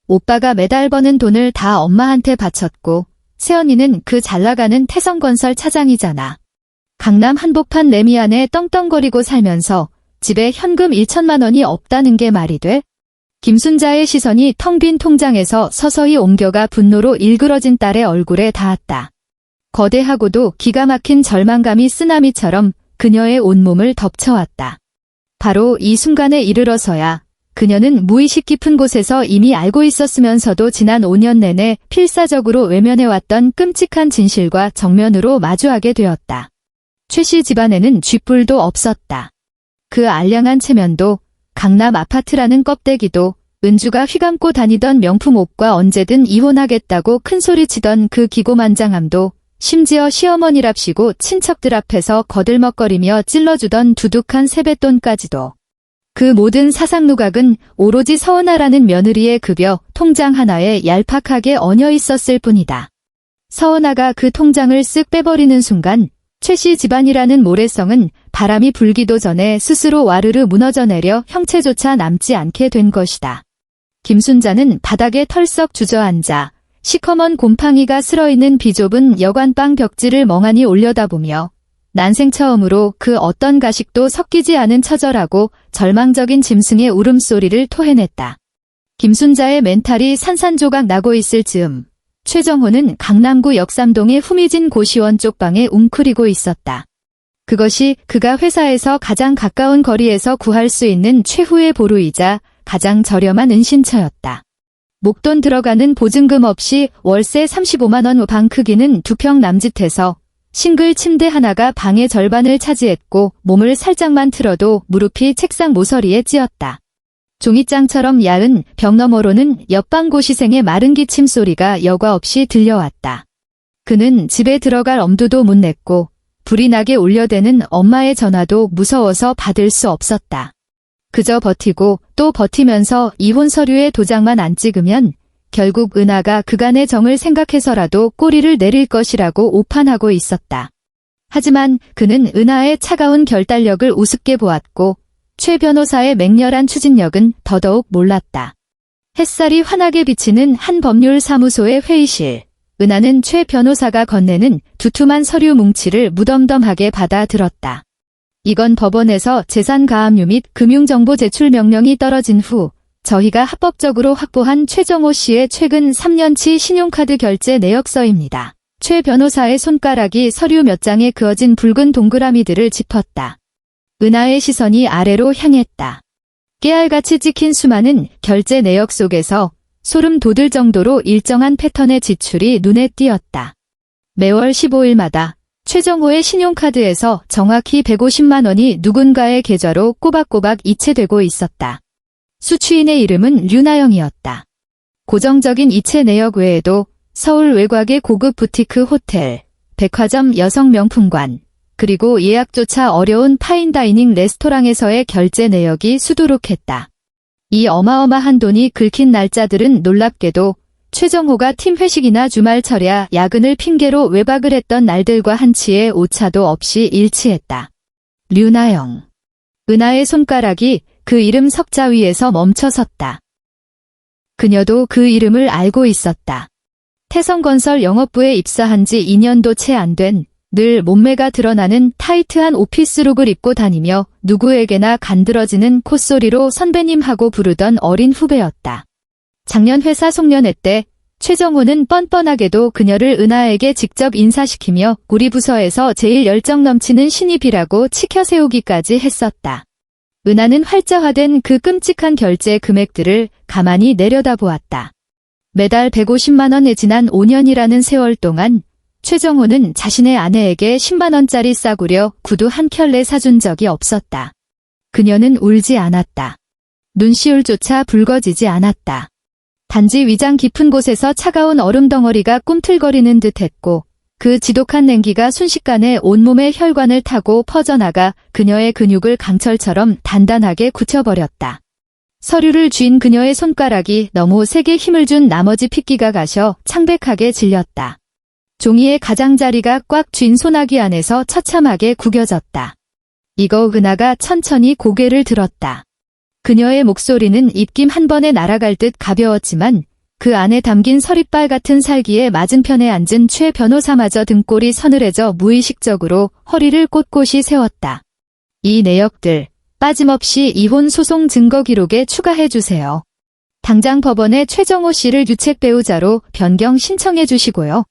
오빠가 매달 버는 돈을 다 엄마한테 바쳤고 세연이는 그 잘나가는 태성건설 차장이잖아. 강남 한복판 레미안에 떵떵거리고 살면서 집에 현금 1천만 원이 없다는 게 말이 돼? 김순자의 시선이 텅 빈 통장에서 서서히 옮겨가 분노로 일그러진 딸의 얼굴에 닿았다. 거대하고도 기가 막힌 절망감이 쓰나미처럼 그녀의 온몸을 덮쳐왔다. 바로 이 순간에 이르러서야 그녀는 무의식 깊은 곳에서 이미 알고 있었으면서도 지난 5년 내내 필사적으로 외면해왔던 끔찍한 진실과 정면으로 마주하게 되었다. 최 씨 집안에는 쥐뿔도 없었다. 그 알량한 체면도, 강남 아파트라는 껍데기도, 은주가 휘감고 다니던 명품 옷과 언제든 이혼하겠다고 큰소리치던 그 기고만장함도, 심지어 시어머니랍시고 친척들 앞에서 거들먹거리며 찔러주던 두둑한 세뱃돈까지도. 그 모든 사상누각은 오로지 서은아라는 며느리의 급여 통장 하나에 얄팍하게 얹어 있었을 뿐이다. 서은아가 그 통장을 쓱 빼버리는 순간 최 씨 집안이라는 모래성은 바람이 불기도 전에 스스로 와르르 무너져 내려 형체조차 남지 않게 된 것이다. 김순자는 바닥에 털썩 주저앉아 시커먼 곰팡이가 슬어있는 비좁은 여관방 벽지를 멍하니 올려다보며 난생 처음으로 그 어떤 가식도 섞이지 않은 처절하고 절망적인 짐승의 울음소리를 토해냈다. 김순자의 멘탈이 산산조각 나고 있을 즈음 최정호는 강남구 역삼동의 후미진 고시원 쪽방에 웅크리고 있었다. 그것이 그가 회사에서 가장 가까운 거리에서 구할 수 있는 최후의 보루이자 가장 저렴한 은신처였다. 목돈 들어가는 보증금 없이 월세 35만 원 방 크기는 2평 남짓해서 싱글 침대 하나가 방의 절반을 차지했고 몸을 살짝만 틀어도 무릎이 책상 모서리에 찧었다. 종이장처럼 야은 벽 너머로는 옆방 고시생의 마른 기침 소리가 여과 없이 들려왔다. 그는 집에 들어갈 엄두도 못 냈고 불이 나게 울려대는 엄마의 전화도 무서워서 받을 수 없었다. 그저 버티고 또 버티면서 이혼 서류에 도장만 안 찍으면 결국 은하가 그간의 정을 생각해서라도 꼬리를 내릴 것이라고 오판하고 있었다. 하지만 그는 은하의 차가운 결단력을 우습게 보았고 최 변호사의 맹렬한 추진력은 더더욱 몰랐다. 햇살이 환하게 비치는 한 법률사무소의 회의실. 은하는 최 변호사가 건네는 두툼한 서류 뭉치를 무덤덤하게 받아들었다. 이건 법원에서 재산가압류 및 금융정보 제출 명령이 떨어진 후 저희가 합법적으로 확보한 최정호 씨의 최근 3년치 신용카드 결제 내역서입니다. 최 변호사의 손가락이 서류 몇 장에 그어진 붉은 동그라미들을 짚었다. 은하의 시선이 아래로 향했다. 깨알같이 찍힌 수많은 결제 내역 속에서 소름 돋을 정도로 일정한 패턴의 지출이 눈에 띄었다. 매월 15일마다 최정호의 신용카드에서 정확히 150만 원이 누군가의 계좌로 꼬박꼬박 이체되고 있었다. 수취인의 이름은 류나영이었다. 고정적인 이체 내역 외에도 서울 외곽의 고급 부티크 호텔, 백화점 여성 명품관, 그리고 예약조차 어려운 파인다이닝 레스토랑에서의 결제 내역이 수두룩했다. 이 어마어마한 돈이 긁힌 날짜들은 놀랍게도 최정호가 팀 회식이나 주말 철야 야근을 핑계로 외박을 했던 날들과 한치의 오차도 없이 일치했다. 류나영. 은하의 손가락이 그 이름 석자 위에서 멈춰섰다. 그녀도 그 이름을 알고 있었다. 태성건설 영업부에 입사한 지 2년도 채 안 된 늘 몸매가 드러나는 타이트한 오피스룩을 입고 다니며 누구에게나 간드러지는 콧소리로 선배님하고 부르던 어린 후배였다. 작년 회사 송년회 때 최정호는 뻔뻔하게도 그녀를 은하에게 직접 인사시키며 우리 부서에서 제일 열정 넘치는 신입이라고 치켜세우기까지 했었다. 은하는 활자화된 그 끔찍한 결제 금액들을 가만히 내려다보았다. 매달 150만 원에 지난 5년이라는 세월 동안 최정호는 자신의 아내에게 10만 원짜리 싸구려 구두 한 켤레 사준 적이 없었다. 그녀는 울지 않았다. 눈시울조차 붉어지지 않았다. 단지 위장 깊은 곳에서 차가운 얼음 덩어리가 꿈틀거리는 듯했고 그 지독한 냉기가 순식간에 온몸의 혈관을 타고 퍼져나가 그녀의 근육을 강철처럼 단단하게 굳혀버렸다. 서류를 쥔 그녀의 손가락이 너무 세게 힘을 준 나머지 핏기가 가셔 창백하게 질렸다. 종이의 가장자리가 꽉 쥔 소나기 안에서 처참하게 구겨졌다. 이거 은하가 천천히 고개를 들었다. 그녀의 목소리는 입김 한 번에 날아갈 듯 가벼웠지만 그 안에 담긴 서리빨 같은 살기에 맞은편에 앉은 최 변호사마저 등골이 서늘해져 무의식적으로 허리를 꼿꼿이 세웠다. 이 내역들 빠짐없이 이혼 소송 증거 기록에 추가해 주세요. 당장 법원에 최정호 씨를 유책 배우자로 변경 신청해 주시고요.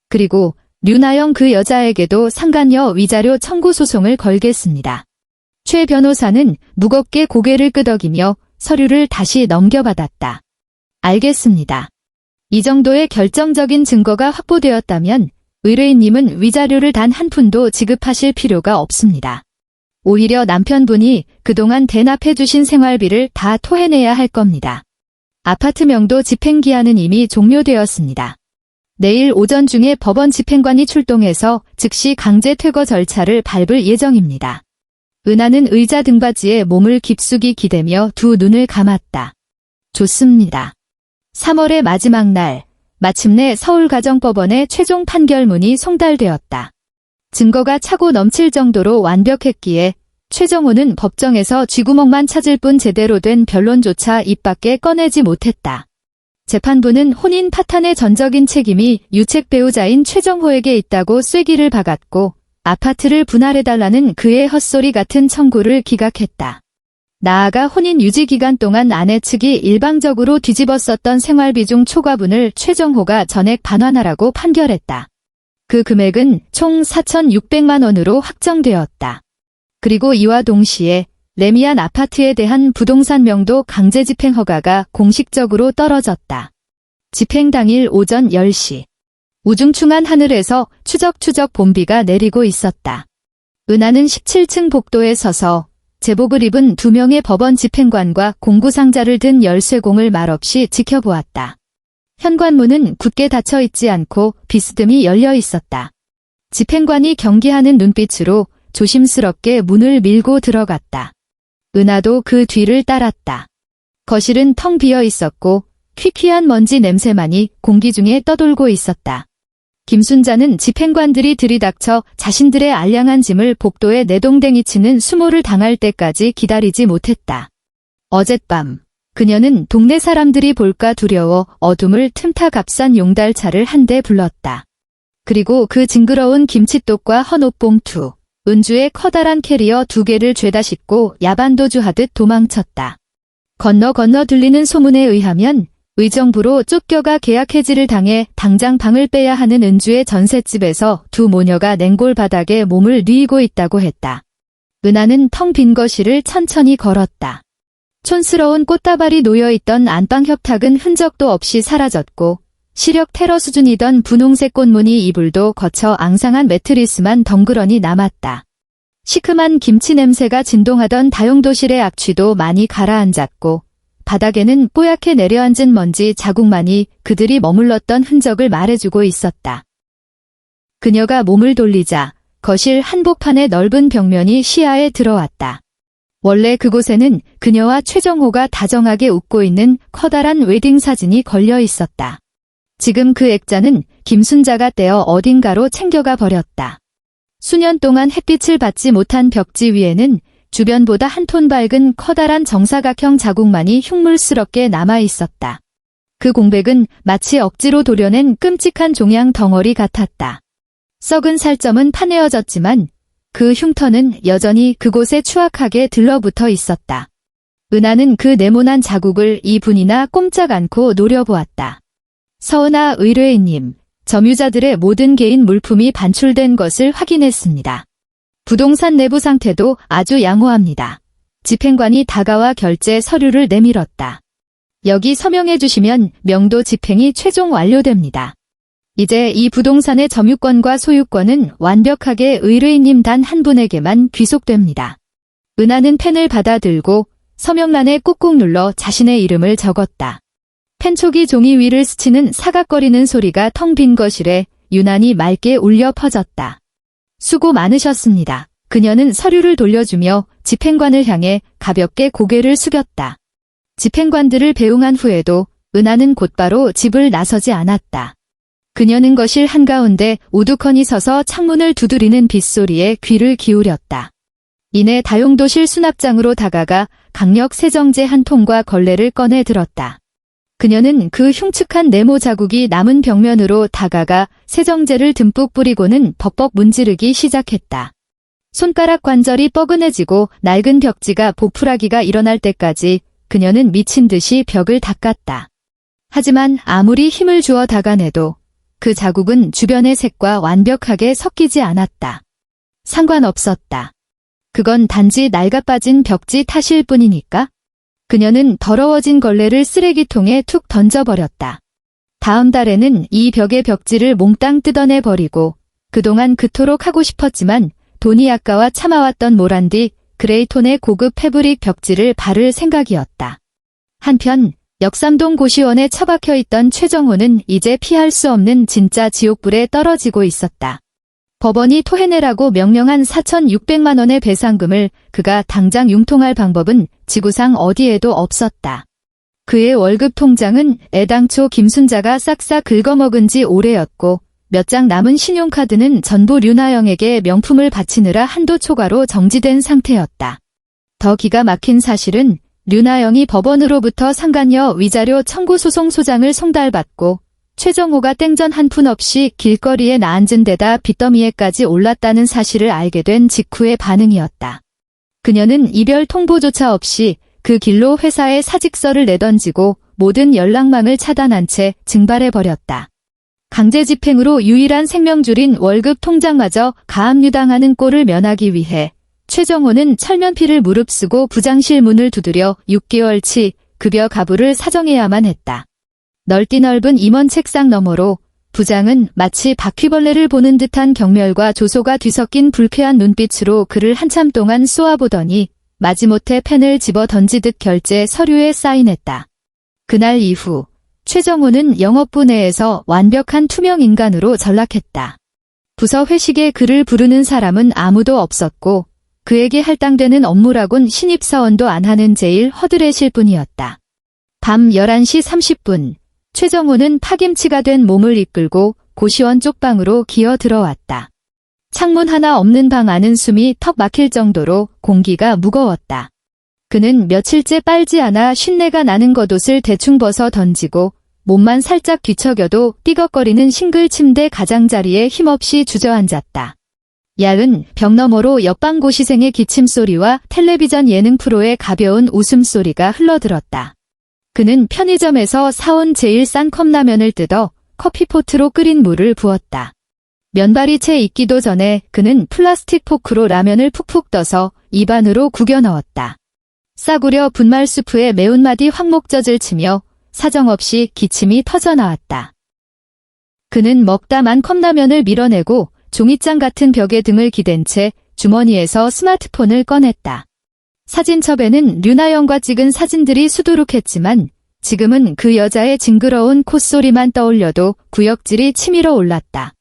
그리고 류나영 그 여자에게도 상간녀 위자료 청구 소송을 걸겠습니다. 최 변호사는 무겁게 고개를 끄덕이며 서류를 다시 넘겨받았다. 알겠습니다. 이 정도의 결정적인 증거가 확보되었다면 의뢰인님은 위자료를 단 한 푼도 지급하실 필요가 없습니다. 오히려 남편분이 그동안 대납해 주신 생활비를 다 토해내야 할 겁니다. 아파트 명도 집행기한은 이미 종료되었습니다. 내일 오전 중에 법원 집행관이 출동해서 즉시 강제 퇴거 절차를 밟을 예정입니다. 은하는 의자 등받이에 몸을 깊숙이 기대며 두 눈을 감았다. 좋습니다. 3월의 마지막 날, 마침내 서울가정법원의 최종 판결문이 송달되었다. 증거가 차고 넘칠 정도로 완벽했기에 최정호는 법정에서 쥐구멍만 찾을 뿐 제대로 된 변론조차 입 밖에 꺼내지 못했다. 재판부는 혼인 파탄의 전적인 책임이 유책 배우자인 최정호에게 있다고 쐐기를 박았고 아파트를 분할해달라는 그의 헛소리 같은 청구를 기각했다. 나아가 혼인 유지 기간 동안 아내 측이 일방적으로 뒤집었었던 생활비 중 초과분을 최정호가 전액 반환하라고 판결했다. 그 금액은 총 4,600만 원으로 확정되었다. 그리고 이와 동시에 레미안 아파트에 대한 부동산 명도 강제 집행 허가가 공식적으로 떨어졌다. 집행 당일 오전 10시. 우중충한 하늘에서 추적추적 봄비가 내리고 있었다. 은하는 17층 복도에 서서 제복을 입은 2명의 법원 집행관과 공구상자를 든 열쇠공을 말없이 지켜보았다. 현관문은 굳게 닫혀 있지 않고 비스듬히 열려 있었다. 집행관이 경계하는 눈빛으로 조심스럽게 문을 밀고 들어갔다. 은하도 그 뒤를 따랐다. 거실은 텅 비어 있었고 퀴퀴한 먼지 냄새만이 공기 중에 떠돌고 있었다. 김순자는 집행관들이 들이닥쳐 자신들의 알량한 짐을 복도에 내동댕이 치는 수모를 당할 때까지 기다리지 못했다. 어젯밤 그녀는 동네 사람들이 볼까 두려워 어둠을 틈타 값싼 용달차를 한 대 불렀다. 그리고 그 징그러운 김칫독과 헌옷봉투, 은주의 커다란 캐리어 2개를 죄다 싣고 야반도주하듯 도망쳤다. 건너 들리는 소문에 의하면 의정부로 쫓겨가 계약 해지를 당해 당장 방을 빼야 하는 은주의 전셋집에서 두 모녀가 냉골 바닥에 몸을 뉘이고 있다고 했다. 은하는 텅 빈 거실을 천천히 걸었다. 촌스러운 꽃다발이 놓여있던 안방 협탁은 흔적도 없이 사라졌고 시력 테러 수준이던 분홍색 꽃무늬 이불도 거쳐 앙상한 매트리스만 덩그러니 남았다. 시큼한 김치 냄새가 진동하던 다용도실의 악취도 많이 가라앉았고 바닥에는 뽀얗게 내려앉은 먼지 자국만이 그들이 머물렀던 흔적을 말해주고 있었다. 그녀가 몸을 돌리자 거실 한복판의 넓은 벽면이 시야에 들어왔다. 원래 그곳에는 그녀와 최정호가 다정하게 웃고 있는 커다란 웨딩 사진이 걸려 있었다. 지금 그 액자는 김순자가 떼어 어딘가로 챙겨가 버렸다. 수년 동안 햇빛을 받지 못한 벽지 위에는 주변보다 한 톤 밝은 커다란 정사각형 자국만이 흉물스럽게 남아 있었다. 그 공백은 마치 억지로 도려낸 끔찍한 종양 덩어리 같았다. 썩은 살점은 파내어졌지만 그 흉터는 여전히 그곳에 추악하게 들러붙어 있었다. 은하는 그 네모난 자국을 2분이나 꼼짝 않고 노려보았다. 서은아 의뢰인님, 점유자들의 모든 개인 물품이 반출된 것을 확인했습니다. 부동산 내부 상태도 아주 양호합니다. 집행관이 다가와 결제 서류를 내밀었다. 여기 서명해 주시면 명도 집행이 최종 완료됩니다. 이제 이 부동산의 점유권과 소유권은 완벽하게 의뢰인님 단 한 분에게만 귀속됩니다. 은하는 펜을 받아들고 서명란에 꾹꾹 눌러 자신의 이름을 적었다. 펜촉이 종이 위를 스치는 사각거리는 소리가 텅 빈 거실에 유난히 맑게 울려 퍼졌다. 수고 많으셨습니다. 그녀는 서류를 돌려주며 집행관을 향해 가볍게 고개를 숙였다. 집행관들을 배웅한 후에도 은하는 곧바로 집을 나서지 않았다. 그녀는 거실 한가운데 우두커니 서서 창문을 두드리는 빗소리에 귀를 기울였다. 이내 다용도실 수납장으로 다가가 강력 세정제 한 통과 걸레를 꺼내 들었다. 그녀는 그 흉측한 네모 자국이 남은 벽면으로 다가가 세정제를 듬뿍 뿌리고는 벅벅 문지르기 시작했다. 손가락 관절이 뻐근해지고 낡은 벽지가 보풀하기가 일어날 때까지 그녀는 미친 듯이 벽을 닦았다. 하지만 아무리 힘을 주어 닦아내도 그 자국은 주변의 색과 완벽하게 섞이지 않았다. 상관없었다. 그건 단지 낡아빠진 벽지 탓일 뿐이니까? 그녀는 더러워진 걸레를 쓰레기통에 툭 던져버렸다. 다음 달에는 이 벽의 벽지를 몽땅 뜯어내버리고 그동안 그토록 하고 싶었지만 돈이 아까워 참아왔던 모란디 그레이톤의 고급 패브릭 벽지를 바를 생각이었다. 한편 역삼동 고시원에 처박혀 있던 최정호는 이제 피할 수 없는 진짜 지옥불에 떨어지고 있었다. 법원이 토해내라고 명령한 4,600만 원의 배상금을 그가 당장 융통할 방법은 지구상 어디에도 없었다. 그의 월급 통장은 애당초 김순자가 싹싹 긁어먹은 지 오래였고 몇 장 남은 신용카드는 전부 류나영에게 명품을 바치느라 한도 초과로 정지된 상태였다. 더 기가 막힌 사실은 류나영이 법원으로부터 상간녀 위자료 청구 소송 소장을 송달받고 최정호가 땡전 한 푼 없이 길거리에 나앉은 데다 빚더미에까지 올랐다는 사실을 알게 된 직후의 반응이었다. 그녀는 이별 통보조차 없이 그 길로 회사에 사직서를 내던지고 모든 연락망을 차단한 채 증발해버렸다. 강제 집행으로 유일한 생명줄인 월급 통장마저 가압류당하는 꼴을 면하기 위해 최정호는 철면피를 무릅쓰고 부장실 문을 두드려 6개월치 급여 가부를 사정해야만 했다. 넓디 넓은 임원 책상 너머로 부장은 마치 바퀴벌레를 보는 듯한 경멸과 조소가 뒤섞인 불쾌한 눈빛으로 그를 한참 동안 쏘아보더니 마지못해 펜을 집어 던지듯 결제 서류에 사인했다. 그날 이후 최정호는 영업부 내에서 완벽한 투명 인간으로 전락했다. 부서 회식에 그를 부르는 사람은 아무도 없었고 그에게 할당되는 업무라곤 신입사원도 안 하는 제일 허드렛일 뿐이었다. 밤 11시 30분 최정호는 파김치가 된 몸을 이끌고 고시원 쪽방으로 기어 들어왔다. 창문 하나 없는 방 안은 숨이 턱 막힐 정도로 공기가 무거웠다. 그는 며칠째 빨지 않아 쉰내가 나는 겉옷을 대충 벗어 던지고 몸만 살짝 뒤척여도 삐걱거리는 싱글 침대 가장자리에 힘없이 주저앉았다. 야은 벽 너머로 옆방 고시생의 기침소리와 텔레비전 예능 프로의 가벼운 웃음소리가 흘러들었다. 그는 편의점에서 사온 제일 싼 컵라면을 뜯어 커피포트로 끓인 물을 부었다. 면발이 채 익기도 전에 그는 플라스틱 포크로 라면을 푹푹 떠서 입안으로 구겨 넣었다. 싸구려 분말 수프에 매운맛이 확목젖을 치며 사정없이 기침이 터져나왔다. 그는 먹다 만 컵라면을 밀어내고 종이장 같은 벽에 등을 기댄 채 주머니에서 스마트폰을 꺼냈다. 사진첩에는 류나영과 찍은 사진들이 수두룩했지만 지금은 그 여자의 징그러운 콧소리만 떠올려도 구역질이 치밀어 올랐다.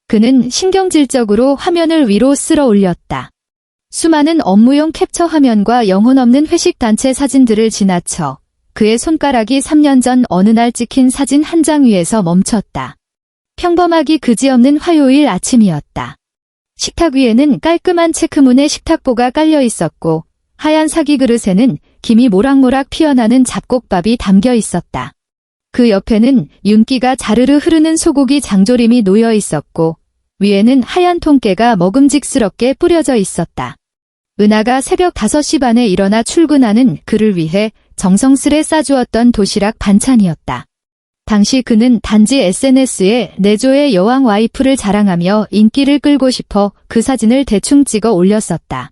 그는 신경질적으로 화면을 위로 쓸어 올렸다. 수많은 업무용 캡처 화면과 영혼 없는 회식 단체 사진들을 지나쳐 그의 손가락이 3년 전 어느 날 찍힌 사진 한 장 위에서 멈췄다. 평범하기 그지없는 화요일 아침이었다. 식탁 위에는 깔끔한 체크문의 식탁보가 깔려 있었고 하얀 사기 그릇에는 김이 모락모락 피어나는 잡곡밥이 담겨 있었다. 그 옆에는 윤기가 자르르 흐르는 소고기 장조림이 놓여 있었고 위에는 하얀 통깨가 먹음직스럽게 뿌려져 있었다. 은하가 새벽 5시 반에 일어나 출근하는 그를 위해 정성스레 싸주었던 도시락 반찬이었다. 당시 그는 단지 SNS에 내조의 여왕 와이프를 자랑하며 인기를 끌고 싶어 그 사진을 대충 찍어 올렸었다.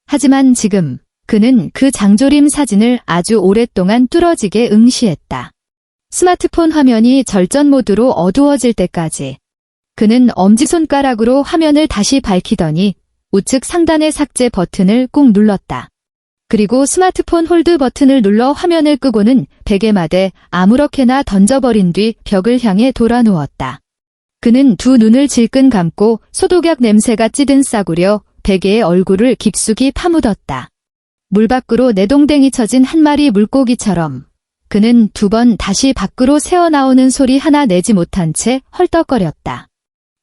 하지만 지금 그는 그 장조림 사진을 아주 오랫동안 뚫어지게 응시했다. 스마트폰 화면이 절전 모드로 어두워질 때까지. 그는 엄지손가락으로 화면을 다시 밝히더니 우측 상단의 삭제 버튼을 꾹 눌렀다. 그리고 스마트폰 홀드 버튼을 눌러 화면을 끄고는 베개마대 아무렇게나 던져버린 뒤 벽을 향해 돌아 누웠다. 그는 두 눈을 질끈 감고 소독약 냄새가 찌든 싸구려 베개에 얼굴을 깊숙이 파묻었다. 물 밖으로 내동댕이 쳐진 한 마리 물고기처럼 그는 2번 다시 밖으로 새어나오는 소리 하나 내지 못한 채 헐떡거렸다.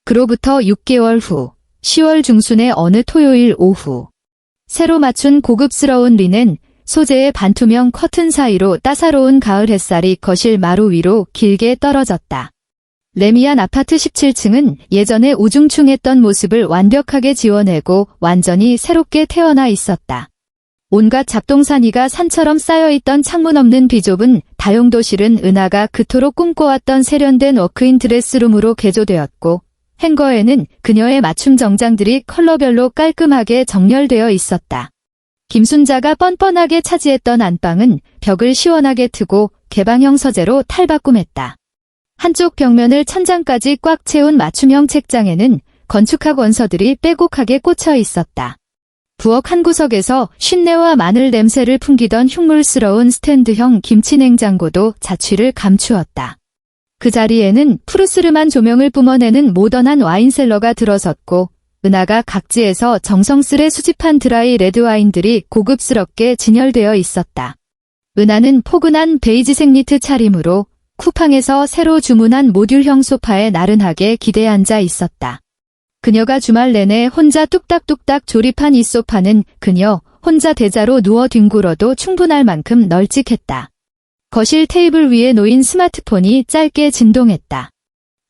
그로부터 6개월 후 10월 중순의 어느 토요일 오후 새로 맞춘 고급스러운 리넨 소재의 반투명 커튼 사이로 따사로운 가을 햇살이 거실 마루 위로 길게 떨어졌다. 레미안 아파트 17층은 예전에 우중충했던 모습을 완벽하게 지워내고 완전히 새롭게 태어나 있었다. 온갖 잡동사니가 산처럼 쌓여있던 창문 없는 비좁은 다용도실은 은하가 그토록 꿈꿔왔던 세련된 워크인 드레스룸으로 개조되었고 행거에는 그녀의 맞춤 정장들이 컬러별로 깔끔하게 정렬되어 있었다. 김순자가 뻔뻔하게 차지했던 안방은 벽을 시원하게 트고 개방형 서재로 탈바꿈했다. 한쪽 벽면을 천장까지 꽉 채운 맞춤형 책장에는 건축학 원서들이 빼곡하게 꽂혀 있었다. 부엌 한 구석에서 쉰내와 마늘 냄새를 풍기던 흉물스러운 스탠드형 김치냉장고도 자취를 감추었다. 그 자리에는 푸르스름한 조명을 뿜어내는 모던한 와인셀러가 들어섰고 은하가 각지에서 정성스레 수집한 드라이 레드와인들이 고급스럽게 진열되어 있었다. 은하는 포근한 베이지색 니트 차림으로 쿠팡에서 새로 주문한 모듈형 소파에 나른하게 기대 앉아 있었다. 그녀가 주말 내내 혼자 뚝딱뚝딱 조립한 이 소파는 그녀 혼자 대자로 누워 뒹굴어도 충분할 만큼 널찍했다. 거실 테이블 위에 놓인 스마트폰이 짧게 진동했다.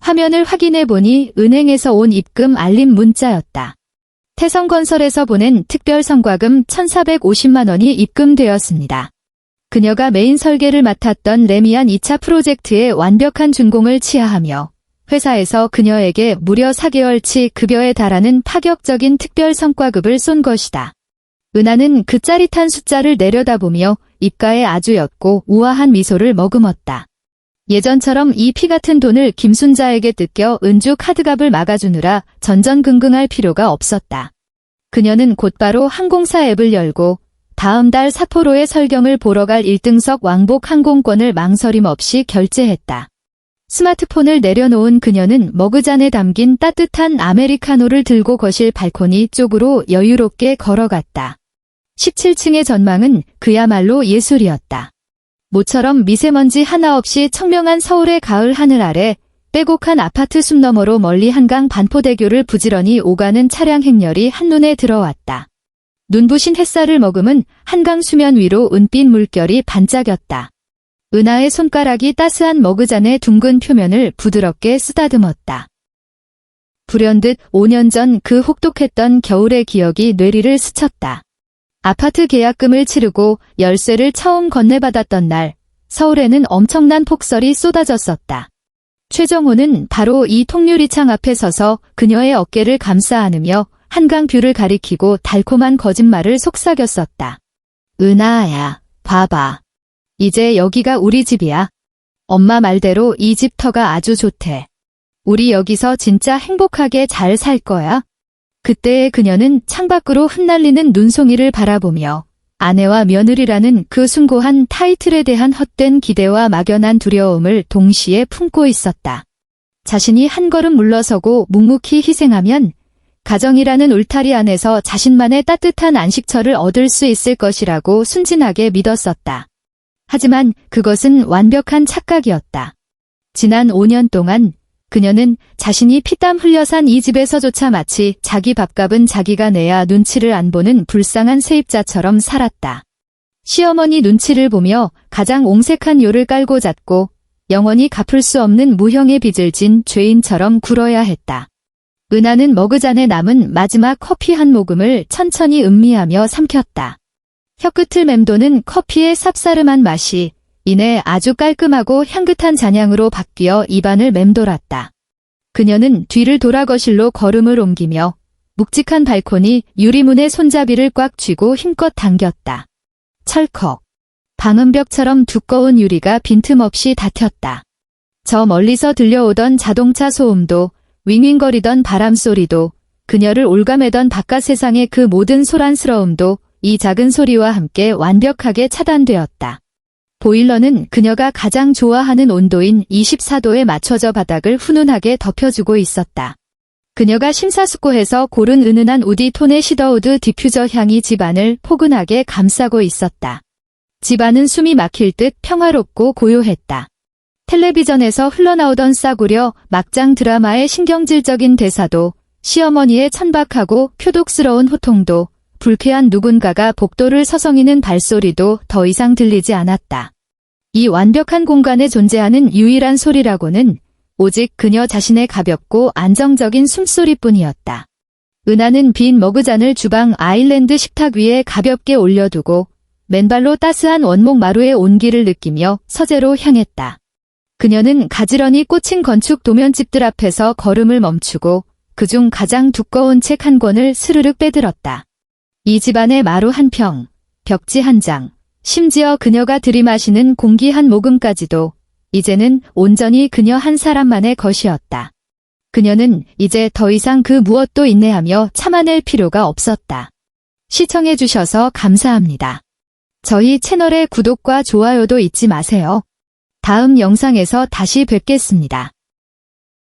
화면을 확인해 보니 은행에서 온 입금 알림 문자였다. 태성건설에서 보낸 특별 성과금 1,450만 원이 입금되었습니다. 그녀가 메인 설계를 맡았던 레미안 2차 프로젝트의 완벽한 준공을 치하하며 회사에서 그녀에게 무려 4개월치 급여에 달하는 파격적인 특별 성과급을 쏜 것이다. 은하는 그 짜릿한 숫자를 내려다보며 입가에 아주 옅고 우아한 미소를 머금었다. 예전처럼 이 피같은 돈을 김순자에게 뜯겨 은주 카드값을 막아주느라 전전긍긍할 필요가 없었다. 그녀는 곧바로 항공사 앱을 열고 다음 달 삿포로의 설경을 보러 갈 1등석 왕복 항공권을 망설임 없이 결제했다. 스마트폰을 내려놓은 그녀는 머그잔에 담긴 따뜻한 아메리카노를 들고 거실 발코니 쪽으로 여유롭게 걸어갔다. 17층의 전망은 그야말로 예술이었다. 모처럼 미세먼지 하나 없이 청명한 서울의 가을 하늘 아래 빼곡한 아파트 숲 너머로 멀리 한강 반포대교를 부지런히 오가는 차량 행렬이 한눈에 들어왔다. 눈부신 햇살을 머금은 한강 수면 위로 은빛 물결이 반짝였다. 은하의 손가락이 따스한 머그잔의 둥근 표면을 부드럽게 쓰다듬었다. 불현듯 5년 전 그 혹독했던 겨울의 기억이 뇌리를 스쳤다. 아파트 계약금을 치르고 열쇠를 처음 건네받았던 날, 서울에는 엄청난 폭설이 쏟아졌었다. 최정호는 바로 이 통유리창 앞에 서서 그녀의 어깨를 감싸 안으며 한강 뷰를 가리키고 달콤한 거짓말을 속삭였었다. 은하야, 봐봐. 이제 여기가 우리 집이야. 엄마 말대로 이 집 터가 아주 좋대. 우리 여기서 진짜 행복하게 잘 살 거야. 그때의 그녀는 창밖으로 흩날리는 눈송이를 바라보며 아내와 며느리라는 그 숭고한 타이틀에 대한 헛된 기대와 막연한 두려움을 동시에 품고 있었다. 자신이 한 걸음 물러서고 묵묵히 희생하면 가정이라는 울타리 안에서 자신만의 따뜻한 안식처를 얻을 수 있을 것이라고 순진하게 믿었었다. 하지만 그것은 완벽한 착각이었다. 지난 5년 동안 그녀는 자신이 피땀 흘려 산 이 집에서조차 마치 자기 밥값은 자기가 내야 눈치를 안 보는 불쌍한 세입자처럼 살았다. 시어머니 눈치를 보며 가장 옹색한 요를 깔고 잤고 영원히 갚을 수 없는 무형의 빚을 진 죄인처럼 굴어야 했다. 은하는 머그잔에 남은 마지막 커피 한 모금을 천천히 음미하며 삼켰다. 혀끝을 맴도는 커피의 쌉싸름한 맛이 이내 아주 깔끔하고 향긋한 잔향으로 바뀌어 입안을 맴돌았다. 그녀는 뒤를 돌아 거실로 걸음을 옮기며 묵직한 발코니 유리문의 손잡이를 꽉 쥐고 힘껏 당겼다. 철컥. 방음벽처럼 두꺼운 유리가 빈틈없이 닫혔다. 저 멀리서 들려오던 자동차 소음도 윙윙거리던 바람소리도 그녀를 올가매던 바깥 세상의 그 모든 소란스러움도 이 작은 소리와 함께 완벽하게 차단되었다. 보일러는 그녀가 가장 좋아하는 온도인 24도에 맞춰져 바닥을 훈훈하게 덮여주고 있었다. 그녀가 심사숙고해서 고른 은은한 우디 톤의 시더우드 디퓨저 향이 집안을 포근하게 감싸고 있었다. 집안은 숨이 막힐 듯 평화롭고 고요했다. 텔레비전에서 흘러나오던 싸구려 막장 드라마의 신경질적인 대사도, 시어머니의 천박하고 표독스러운 호통도, 불쾌한 누군가가 복도를 서성이는 발소리도 더 이상 들리지 않았다. 이 완벽한 공간에 존재하는 유일한 소리라고는 오직 그녀 자신의 가볍고 안정적인 숨소리뿐이었다. 은하는 빈 머그잔을 주방 아일랜드 식탁 위에 가볍게 올려두고 맨발로 따스한 원목 마루의 온기를 느끼며 서재로 향했다. 그녀는 가지런히 꽂힌 건축 도면집들 앞에서 걸음을 멈추고 그중 가장 두꺼운 책 한 권을 스르륵 빼들었다. 이 집안의 마루 한 평, 벽지 한 장, 심지어 그녀가 들이마시는 공기 한 모금까지도 이제는 온전히 그녀 한 사람만의 것이었다. 그녀는 이제 더 이상 그 무엇도 인내하며 참아낼 필요가 없었다. 시청해주셔서 감사합니다. 저희 채널의 구독과 좋아요도 잊지 마세요. 다음 영상에서 다시 뵙겠습니다.